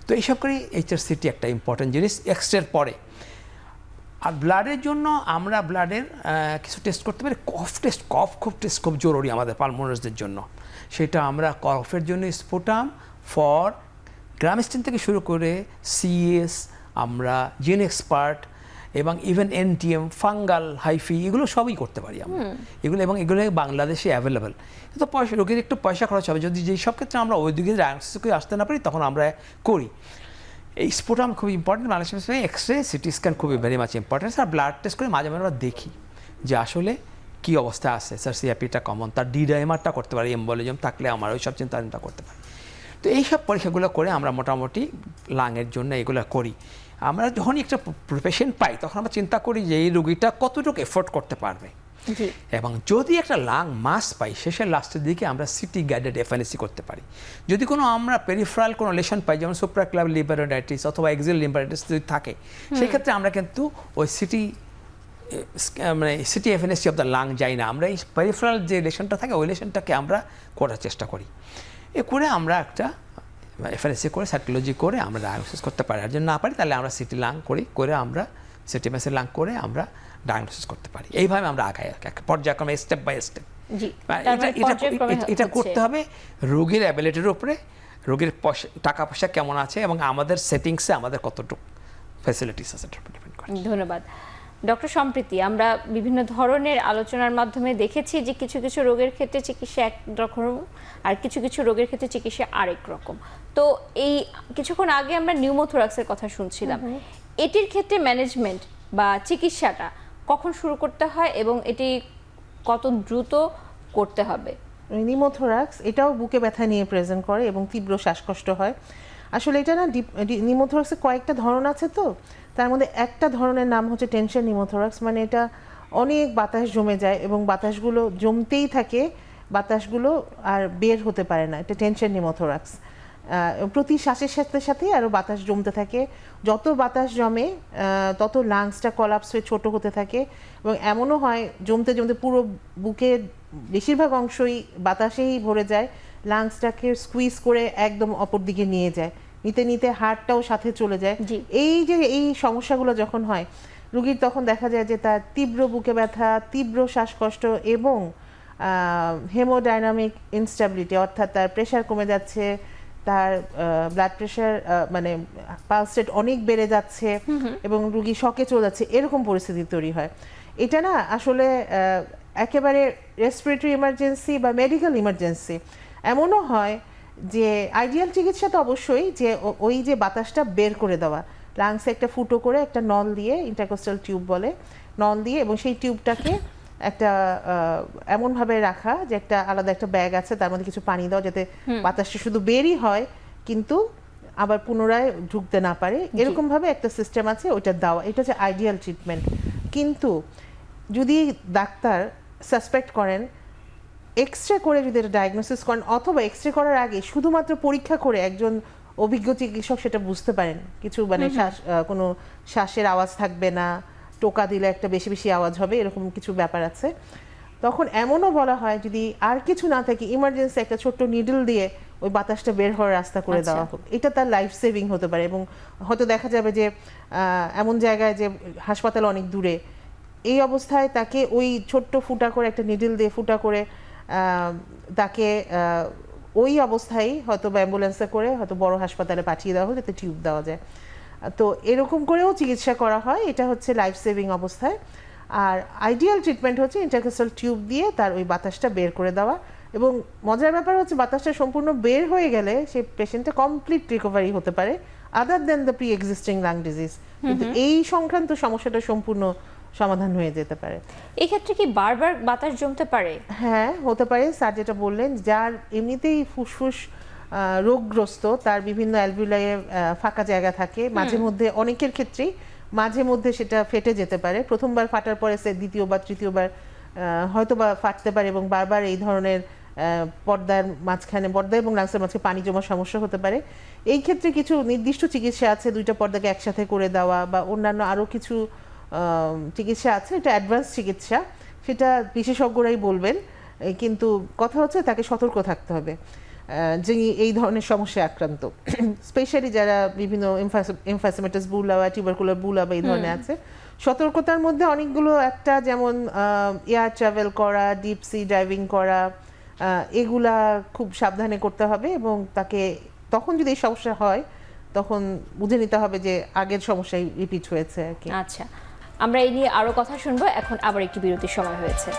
তো এইসব করি সিটি একটা ইম্পর্টেন্ট জিনিস এক্সরের পরে। আর ব্লাডের জন্য আমরা ব্লাডের কিছু টেস্ট করতে পারি। কফ খুব জরুরি আমাদের পালমোনারিস্টদের জন্য। সেটা আমরা কফের জন্য স্পুটাম, ফর, গ্রামস্টিন থেকে শুরু করে সিএস, আমরা জিন এক্সপার্ট এবং ইভেন এনটিএম, ফাঙ্গাল, হাইফি, এগুলো সবই করতে পারি আমরা এগুলো বাংলাদেশে অ্যাভেলেবেল। কিন্তু রোগীর একটু পয়সা খরচ হবে, যদি যেই সব ক্ষেত্রে আমরা ওই দিকে ডায়াগনোসিস করে আসতে না পারি, তখন আমরা করি। এই স্পুটাম খুব ইম্পর্টেন্ট, বাংলাদেশে এক্সরে, সিটি স্ক্যান খুবই ভেরি মাচ ইম্পর্টেন্ট। আর ব্লাড টেস্ট করে মাঝে মাঝে আমরা দেখি যে আসলে কী অবস্থা আছে, সিআরপিটা কমন, তার ডিডাইমারটা করতে পারি, এম্বোলিজম থাকলে আমরা ওই সব চিন্তা করতে পারি। তো এইসব পরীক্ষাগুলো করে আমরা মোটামুটি লাংয়ের জন্য এগুলো করি। আমরা যখনই একটা পেশেন্ট পাই, তখন আমরা চিন্তা করি যে এই রোগীটা কতটুকু এফোর্ট করতে পারবে, এবং যদি একটা লাং মাস পাই, শেষের লাস্টের দিকে আমরা সিটি গাইডেড এফএনএসি করতে পারি। যদি কোনো আমরা পেরিফেরাল কোনো লেশন পাই, যেমন সুপ্রাক্লাভিয়ার লিম্ফোডেন্ড্রাইটিস অথবা এক্সিয়াল লিম্ফোডেন্ড্রাইটিস যদি থাকে, সেই ক্ষেত্রে আমরা কিন্তু ওই city FNAC of the lung যাই না, আমরা এই পেরিফেরাল যে লেশনটা থাকে ওই লেশনটাকে আমরা করার চেষ্টা করি। এ করে আমরা একটা এফএনএসি করে সাইটোলজি করে আমরা ডায়াগনোসিস করতে পারি। আর যদি না পারি তাহলে আমরা সিটি লাং করে আমরা সিটি মেসের লাং করে আমরা ডায়াগনোসিস করতে পারি। এইভাবে আমরা আগাই পর্যায়ক্রমে, স্টেপ বাই স্টেপ। এটা করতে হবে রোগীর অ্যাবিলিটির উপরে, রোগীর টাকা পয়সা কেমন আছে এবং আমাদের সেটিংসে আমাদের কতটুকু ফ্যাসিলিটিস আছে ডিপেন্ড করে। ধন্যবাদ ডক্টর সম্প্রীতি। আমরা বিভিন্ন ধরনের আলোচনার মাধ্যমে দেখেছি যে কিছু কিছু রোগের ক্ষেত্রে চিকিৎসা এক রকম, আর কিছু কিছু রোগের ক্ষেত্রে চিকিৎসা আরেক রকম। তো এই কিছুক্ষণ আগে আমরা নিউমোথোরাক্সের কথা শুনছিলাম, এটির ক্ষেত্রে ম্যানেজমেন্ট বা চিকিৎসাটা কখন শুরু করতে হয় এবং এটি কত দ্রুত করতে হবে? নিউমোথোরাক্স এটাও বুকে ব্যথা নিয়ে প্রেজেন্ট করে এবং তীব্র শ্বাসকষ্ট হয়। আসলে এটা না, নিউমোথোরাক্সের কয়েকটা ধরন আছে, তো তার মধ্যে একটা ধরনের নাম হচ্ছে টেনশন নিউমোথোরাক্স। মানে এটা অনেক বাতাস জমে যায় এবং বাতাসগুলো জমতেই থাকে, বাতাসগুলো আর বের হতে পারে না, এটা টেনশন নিউমোথোরাক্স। প্রতি শ্বাসের সাথে সাথে আরও বাতাস জমতে থাকে, যত বাতাস জমে তত লাংসটা কলাপস হয়ে ছোট হতে থাকে, এবং এমনও হয় জমতে জমতে পুরো বুকের বেশিরভাগ অংশই বাতাসেই ভরে যায়, লাংসটাকে স্কুইজ করে একদম অপর দিকে নিয়ে যায়, নিতে নিতে হার্টটাও সাথে চলে যায়। এই সমস্যাগুলো যখন হয় রুগীর, তখন দেখা যায় যে তার তীব্র বুকে ব্যথা, তীব্র শ্বাসকষ্ট এবং হেমোডাইনামিক ইনস্টেবিলিটি, অর্থাৎ তার প্রেশার কমে যাচ্ছে, তার ব্লাড প্রেশার মানে পালস রেট অনেক বেড়ে যাচ্ছে এবং রুগী শকে চলে যাচ্ছে, এরকম পরিস্থিতি তৈরি হয়। এটা না আসলে একেবারে রেসপিরেটরি ইমার্জেন্সি বা মেডিকেল ইমার্জেন্সি। এমনও হয় যে আইডিয়াল চিকিৎসা তো অবশ্যই যে ওই যে বাতাসটা বের করে দেওয়া, লাংসে একটা ফুটো করে একটা নল দিয়ে, ইন্টারকোস্টাল টিউব বলে, নল দিয়ে, এবং সেই টিউবটাকে একটা এমনভাবে রাখা যে একটা আলাদা একটা ব্যাগ আছে, তার মধ্যে কিছু পানি দাও যাতে বাতাসটা শুধু বেরই হয় কিন্তু আবার পুনরায় ঢুকতে না পারে, এরকমভাবে একটা সিস্টেম আছে, ওইটা দেওয়া। এটা হচ্ছে আইডিয়াল ট্রিটমেন্ট। কিন্তু যদি ডাক্তার সাসপেক্ট করেন, এক্সরে করে যদি এটা ডায়াগনোসিস করেন, অথবা এক্সরে করার আগে শুধুমাত্র পরীক্ষা করে একজন অভিজ্ঞ চিকিৎসক সেটা বুঝতে পারেন, কিছু মানে কোনো শ্বাসের আওয়াজ থাকবে না, টোকা দিলে একটা বেশি বেশি আওয়াজ হবে, এরকম কিছু ব্যাপার আছে, তখন এমনও বলা হয় যদি আর কিছু না থাকে ইমার্জেন্সি একটা ছোট্ট নিডল দিয়ে ওই বাতাসটা বের হওয়ার রাস্তা করে দেওয়া হোক, এটা তার লাইফ সেভিং হতে পারে। এবং হয়তো দেখা যাবে যে এমন জায়গায় যে হাসপাতাল অনেক দূরে, এই অবস্থায় তাকে ওই ছোট্ট ফুটা করে একটা নিডল দিয়ে ফুটা করে তাকে ওই অবস্থায় হয়তো অ্যাম্বুলেন্সে করে হয়তো বড় হাসপাতালে পাঠিয়ে দেওয়া হয় যাতে টিউব দেওয়া যায়। তো এরকম করেও চিকিৎসা করা হয়, এটা হচ্ছে লাইফ সেভিং অবস্থায়। আর আইডিয়াল ট্রিটমেন্ট হচ্ছে ইন্টারকোস্টাল টিউব দিয়ে তার ওই বাতাসটা বের করে দেওয়া। এবং মজার ব্যাপার হচ্ছে বাতাসটা সম্পূর্ণ বের হয়ে গেলে সেই পেশেন্টটা কমপ্লিট রিকভারি হতে পারে other than the pre existing lung disease, কিন্তু এই সংক্রান্ত সমস্যাটা সম্পূর্ণ সমাধান হয়ে যেতে পারে। এই ক্ষেত্রে কি বারবার বাতাস জমতে পারে? হ্যাঁ, হতে পারে। স্যার যেটা বললেন, যার এমনিতেই ফুসফুস রোগগ্রস্ত, তার বিভিন্ন অ্যালভিউলায়ে ফাঁকা জায়গা থাকে, মাঝে মধ্যে অনেকের ক্ষেত্রেই মাঝে মধ্যে সেটা ফেটে যেতে পারে। প্রথমবার ফাটার পরে সে দ্বিতীয়বার তৃতীয়বার হয়তো বা ফাটতে পারে এবং বারবার এই ধরনের পর্দার মাঝখানে, পর্দা এবং লাংসের মাঝখানে পানি জমার সমস্যা হতে পারে। এই ক্ষেত্রে কিছু নির্দিষ্ট চিকিৎসা আছে, দুইটা পর্দাকে একসাথে করে দেওয়া বা অন্যান্য আরও কিছু চিকিৎসা আছে, এটা অ্যাডভান্স চিকিৎসা, সেটা বিশেষজ্ঞরাই বলবেন। কিন্তু কথা হচ্ছে তাকে সতর্ক থাকতে হবে যিনি এই ধরনের সমস্যায় আক্রান্ত, স্পেশালি যারা বিভিন্ন এমফাইসেমাটাস বুলা বা টিউবারকুলার বুলা বা এই ধরনের আছে। সতর্কতার মধ্যে অনেকগুলো, একটা যেমন এয়ার ট্রাভেল করা, ডিপ সি ডাইভিং করা, এগুলা খুব সাবধানে করতে হবে। এবং তাকে তখন যদি এই সমস্যা হয় তখন বুঝে নিতে হবে যে আগের সমস্যায় রিপিট হয়েছে আর কি। আচ্ছা, আমরা এই নিয়ে আরো কথা শুনবো। এখন আবার একটি বিরতির সময় হয়েছে।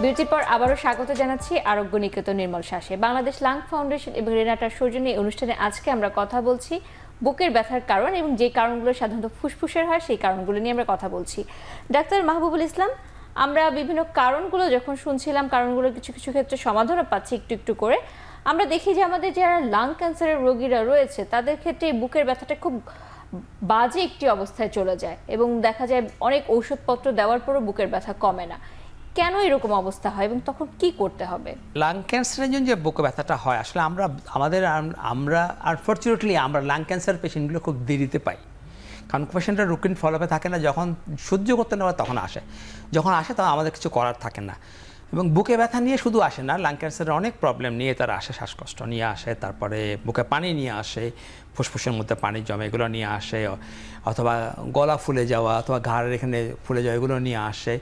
বিরতির পর আবারও স্বাগত জানাচ্ছি আরোগ্য নিকেতন নির্মল শ্বাসে। বাংলাদেশ লাং ফাউন্ডেশন এবং রেনাটার সৌজন্যে এই অনুষ্ঠানে আজকে আমরা কথা বলছি বুকের ব্যথার কারণ এবং যে কারণগুলো সাধারণত ফুসফুসের হয় সেই কারণগুলো নিয়ে আমরা কথা বলছি। ডাক্তার মাহবুবুল ইসলাম, আমরা বিভিন্ন কারণগুলো যখন শুনছিলাম, কারণগুলো কিছু কিছু ক্ষেত্রে সমাধানও পাচ্ছি একটু একটু করে। আমরা দেখি যে আমাদের যারা লাং ক্যান্সারের রোগীরা রয়েছে তাদের ক্ষেত্রে এই বুকের ব্যথাটা খুব বাজে একটি অবস্থায় চলে যায় এবং দেখা যায় অনেক ঔষধপত্র দেওয়ার পরও বুকের ব্যথা কমে না। কেন এরকম অবস্থা হয় এবং তখন কি করতে হবে? লাং ক্যান্সারের জন্য যে বুকে ব্যথাটা হয়, আসলে আমরা আনফর্চুনেটলি আমরা লাং ক্যান্সার পেশেন্টগুলো খুব দেরিতে পাই, কারণ পেশেন্টের রুটিন ফলোআপে থাকে না, যখন সহ্য করতে না পারে তখন আসে, যখন আসে তখন আমাদের কিছু করার থাকে না। এবং বুকে ব্যথা নিয়ে শুধু আসে না, লাং ক্যান্সারের অনেক প্রবলেম নিয়ে তারা আসে, শ্বাসকষ্ট নিয়ে আসে, তারপরে বুকে পানি নিয়ে আসে, ফুসফুসের মধ্যে পানি জমে এগুলো নিয়ে আসে, অথবা গলা ফুলে যাওয়া অথবা ঘাড়ের এখানে ফুলে যাওয়া এগুলো নিয়ে আসে।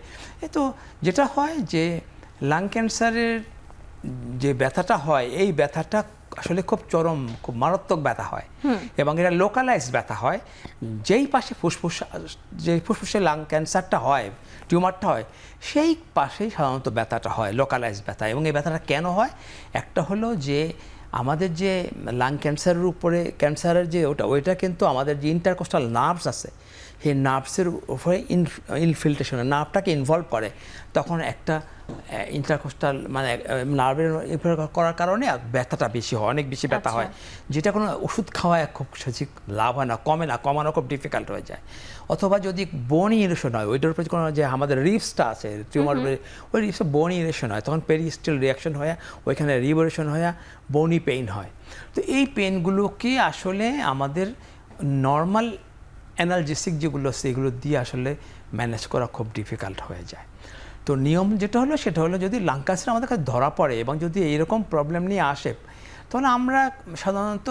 তো যেটা হয় যে লাং ক্যান্সারের যে ব্যথাটা হয়, এই ব্যথাটা আসলে খুব চরম, খুব মারাত্মক ব্যথা হয় এবং এটা লোকালাইজড ব্যথা হয়। যেই পাশে ফুসফুসে লাং ক্যান্সারটা হয়, টিউমারটা হয়, সেই পাশেই সাধারণত ব্যথাটা হয়, লোকালাইজড ব্যথা। এবং এই ব্যথাটা কেন হয়? একটা হলো যে আমাদের যে লাং ক্যান্সারের উপরে ক্যান্সারের যে ওইটা কিন্তু আমাদের যে ইন্টারকোস্টাল নার্ভস আছে, সেই নার্ভসের উপরে ইনফিল্ট্রেশন, নার্ভটাকে ইনভলভ করে, তখন একটা ইন্টারকোস্টাল মানে নার্ভের করার কারণে ব্যথাটা বেশি হয়, অনেক বেশি ব্যথা হয়, যেটা কোনো ওষুধ খাওয়ায় খুব সঠিক লাভ হয় না, কমে না, কমানো খুব ডিফিকাল্ট হয়ে যায়। অথবা যদি বোনি ইরেশন হয়, ওইটার উপরে কোনো যে আমাদের রিপসটা আছে টিউমার, ওই রিপসে বোনি ইরেশন হয়, তখন পেরিস্টাল রিয়াকশন হয়, ওইখানে রিভোরেশন হয়, বোনি পেইন হয়। তো এই পেইনগুলোকে আসলে আমাদের নর্মাল অ্যানালজেসিক যেগুলো সেগুলো দিয়ে আসলে ম্যানেজ করা খুব ডিফিকাল্ট হয়ে যায়। তো নিয়ম যেটা হলো সেটা হলো, যদি লাং ক্যান্সার আমাদের কাছে ধরা পড়ে এবং যদি এইরকম প্রবলেম নিয়ে আসে, তখন আমরা সাধারণত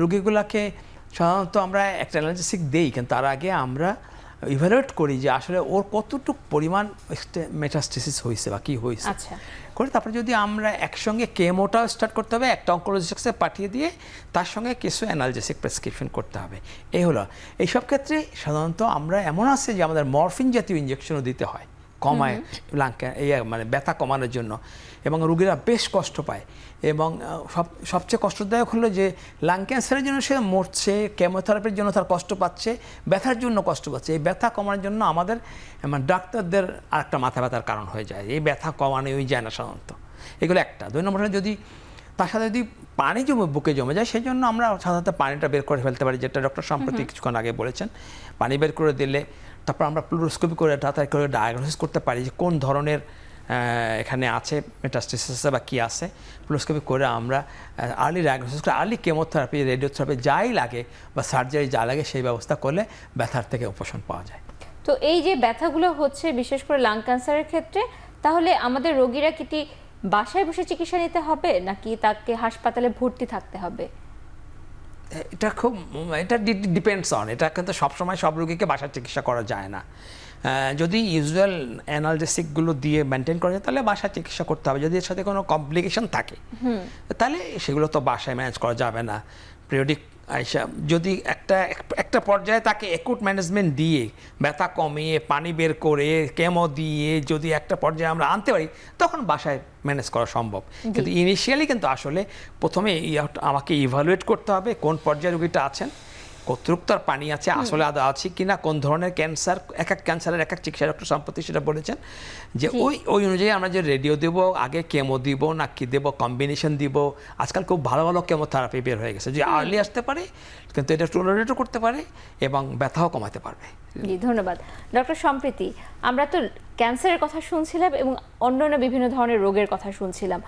রোগীগুলোকে আমরা একটা অ্যানালজেসিক দিই, কিন্তু তার আগে আমরা ইভ্যালুয়েট করি যে আসলে ওর কতটুকু পরিমাণ মেটাস্টেসিস হয়েছে বা কী হয়েছে করে, তারপরে যদি আমরা একসঙ্গে কেমোটাও স্টার্ট করতে হবে, একটা অঙ্কোলজিস্টকে পাঠিয়ে দিয়ে তার সঙ্গে কিছু অ্যানালজেসিক প্রেসক্রিপশন করতে হবে। এই হলো, এইসব ক্ষেত্রে সাধারণত আমরা এমন আছে যে আমাদের মরফিন জাতীয় ইঞ্জেকশনও দিতে হয় কমায় মানে ব্যথা কমানোর জন্য, এবং রোগীরা বেশ কষ্ট পায়। এবং সবচেয়ে কষ্টদায়ক হলো যে লাং ক্যান্সারের জন্য সে মরছে, কেমোথেরাপির জন্য তার কষ্ট পাচ্ছে, ব্যথার জন্য কষ্ট পাচ্ছে। এই ব্যথা কমানোর জন্য আমাদের ডাক্তারদের আরেকটা মাথা ব্যথার কারণ হয়ে যায়, এই ব্যথা কমানোই যায় না সাধারণত। এগুলো একটা। 2 নম্বর হলো, যদি তার সাথে যদি পানি বুকে জমে যায়, সেই জন্য আমরা সাধারণত পানিটা বের করে ফেলতে পারি, যেটা ডক্টর সম্প্রতি কিছুক্ষণ আগে বলেছেন। পানি বের করে দিলে তারপর আমরা প্লুরোস্কোপি করে তাড়াতাড়ি করে ডায়াগনোসিস করতে পারি যে কোন ধরনের এখানে আছে মেটাস্টেসিস বা কি আছে, ফ্লুরোস্কোপি করে আমরা আর্লি ডায়াগনোসিস করে আর্লি কেমোথেরাপি, রেডিওথেরাপি যাই লাগে বা সার্জারি যা লাগে সেই ব্যবস্থা করলে ব্যথার থেকে উপশম পাওয়া যায়। তো এই যে ব্যথাগুলো হচ্ছে বিশেষ করে লাং ক্যান্সারের ক্ষেত্রে, তাহলে আমাদের রোগীরা কি বাসায় বসে চিকিৎসা নিতে হবে নাকি তাকে হাসপাতালে ভর্তি থাকতে হবে? এটা ডিপেন্ডস অন, এটা কিন্তু সবসময় সব রোগীকে বাসায় চিকিৎসা করা যায় না। যদি ইউজুয়াল অ্যানালজেসিকগুলো দিয়ে মেনটেন করা যায় তাহলে বাসায় চিকিৎসা করতে হবে। যদি এর সাথে কোনো কমপ্লিকেশন থাকে তাহলে সেগুলো তো বাসায় ম্যানেজ করা যাবে না। পিরিয়ডিক যদি একটা পর্যায়ে তাকে একুট ম্যানেজমেন্ট দিয়ে ব্যথা কমিয়ে পানি বের করে কেমো দিয়ে যদি একটা পর্যায়ে আমরা আনতে পারি তখন বাসায় ম্যানেজ করা সম্ভব। কিন্তু ইনিশিয়ালি কিন্তু আসলে প্রথমে আমাকে ইভালুয়েট করতে হবে কোন পর্যায়ে রোগীটা আছেন, কতটুকু তার পানি আছে, আসলে আদা আছে কিনা, কোন ধরনের ক্যান্সার, এক ক্যান্সারের এক চিকিৎসা ডক্টর সম্প্রতি সেটা বলেছেন যে ওই অনুযায়ী আমরা যে রেডিও দেব, আগে কেমো দিব না কি দেব, কম্বিনেশন দিব। আজকাল খুব ভালো ভালো কেমোথেরাপি বের হয়ে গেছে যে আর্লি আসতে পারে কিন্তু এটা টলারেটও করতে পারে এবং ব্যথাও কমাতে পারবে। জি, ধন্যবাদ ডক্টর সম্প্রীতি। আমরা তো ক্যান্সারের কথা শুনছিলাম এবং অন্যান্য বিভিন্ন ধরনের রোগের কথা শুনছিলাম।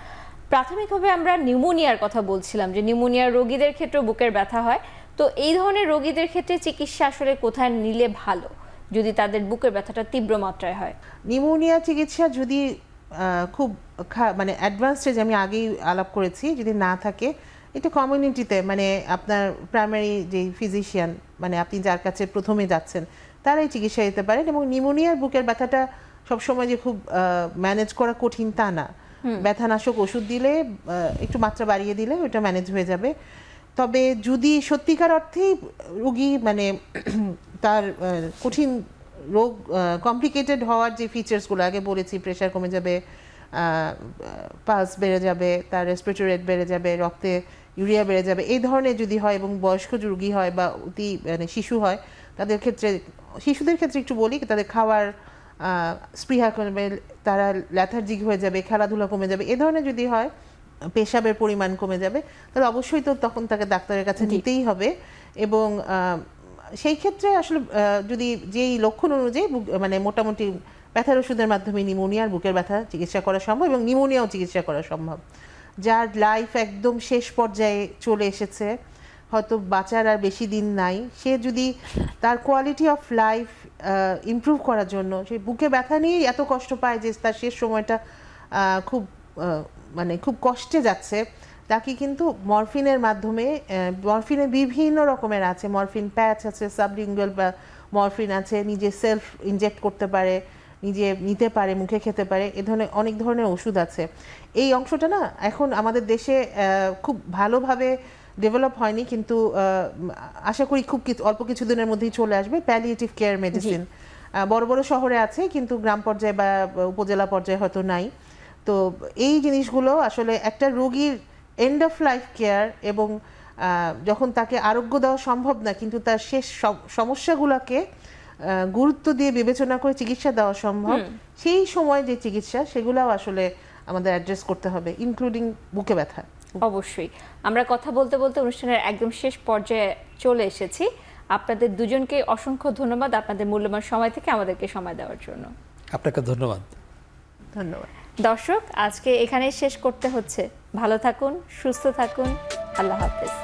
প্রাথমিকভাবে আমরা নিউমোনিয়ার কথা বলছিলাম যে নিউমোনিয়ার রোগীদের ক্ষেত্রেও বুকের ব্যথা হয়। তো এই ধরনের রোগীদের ক্ষেত্রে চিকিৎসা আসলে কোথায় নিলে ভালো যদি তাদের বুকের ব্যথাটা তীব্র মাত্রায় হয়? নিউমোনিয়া চিকিৎসা যদি খুব মানে অ্যাডভান্স স্টেজ, আমি আগেই আলাপ করেছি, যদি না থাকে এটা কমিউনিটিতে মানে আপনার প্রাইমারি যে ফিজিশিয়ান মানে আপনি যার কাছে প্রথমে যাচ্ছেন তারাই চিকিৎসা দিতে পারেন। এবং নিউমোনিয়ার বুকের ব্যথাটা সবসময় যে খুব ম্যানেজ করা কঠিন তা না। ব্যথানাশক ওষুধ দিলে একটু মাত্রা বাড়িয়ে দিলে ওটা ম্যানেজ হয়ে যাবে। তবে যদি সত্যিকার অর্থেই রোগী মানে তার কঠিন রোগ কমপ্লিকেটেড হওয়ার যে ফিচার্সগুলো আগে বলেছি, প্রেশার কমে যাবে, পালস বেড়ে যাবে, তার রেসপিরেটরি রেট বেড়ে যাবে, রক্তে ইউরিয়া বেড়ে যাবে, এই ধরনের যদি হয় এবং বয়স্ক রোগী হয় বা অতি মানে শিশু হয়, তাদের ক্ষেত্রে, শিশুদের ক্ষেত্রে একটু বলি, তাদের খাওয়ার স্পৃহা কমে, তারা ল্যাথার্জিক হয়ে যাবে, খেলাধুলা কমে যাবে, এ ধরনের যদি হয়, পেশাবের পরিমাণ কমে যাবে, তাহলে অবশ্যই তো তখন তাকে ডাক্তারের কাছে নিতেই হবে। এবং সেই ক্ষেত্রে আসলে যদি যেই লক্ষণ অনুযায়ী মানে মোটামুটি ব্যথার ওষুধের মাধ্যমে নিউমোনিয়ার বুকের ব্যথা চিকিৎসা করা সম্ভব এবং নিউমোনিয়াও চিকিৎসা করা সম্ভব। যার লাইফ একদম শেষ পর্যায়ে চলে এসেছে, হয়তো বাঁচার আর বেশি দিন নাই, সে যদি তার কোয়ালিটি অফ লাইফ ইমপ্রুভ করার জন্য, সেই বুকে ব্যথা নিয়েই এত কষ্ট পায় যে তার শেষ সময়টা খুব মানে খুব কষ্টে যাচ্ছে, তাকে কিন্তু মরফিনের মাধ্যমে, মরফিনে বিভিন্ন রকমের আছে, মরফিন প্যাচ আছে, সাবলিঙ্গুয়াল বা মরফিন আছে, নিজে সেলফ ইনজেক্ট করতে পারে, নিজে নিতে পারে, মুখে খেতে পারে, এ ধরনের অনেক ধরনের ওষুধ আছে। এই অংশটা না এখন আমাদের দেশে খুব ভালোভাবে ডেভেলপ হয়নি, কিন্তু আশা করি খুব অল্প কিছুদিনের মধ্যেই চলে আসবে। প্যালিয়েটিভ কেয়ার মেডিসিন বড় বড় শহরে আছে কিন্তু গ্রাম পর্যায়ে বা উপজেলা পর্যায়ে হয়তো নাই। তো এই জিনিসগুলো আসলে একটা রোগীর এন্ড অফ লাইফ কেয়ার এবং যখন তাকে আরোগ্য দেওয়া সম্ভব না কিন্তু তার শেষ সমস্যাগুলোকে গুরুত্ব দিয়ে বিবেচনা করে চিকিৎসা দেওয়া সম্ভব, সেই সময় যে চিকিৎসা সেগুলোও আসলে আমাদের অ্যাড্রেস করতে হবে, ইনক্লুডিং বুকে ব্যথা। অবশ্যই। আমরা কথা বলতে বলতে অনুষ্ঠানের একদম শেষ পর্যায়ে চলে এসেছি। আপনাদের দুজনকে অসংখ্য ধন্যবাদ আপনাদের মূল্যবান সময় থেকে আমাদেরকে সময় দেওয়ার জন্য। আপনাকে ধন্যবাদ। ধন্যবাদ। দর্শক, আজকে এখানেই শেষ করতে হচ্ছে। ভালো থাকুন, সুস্থ থাকুন, আল্লাহ হাফেজ।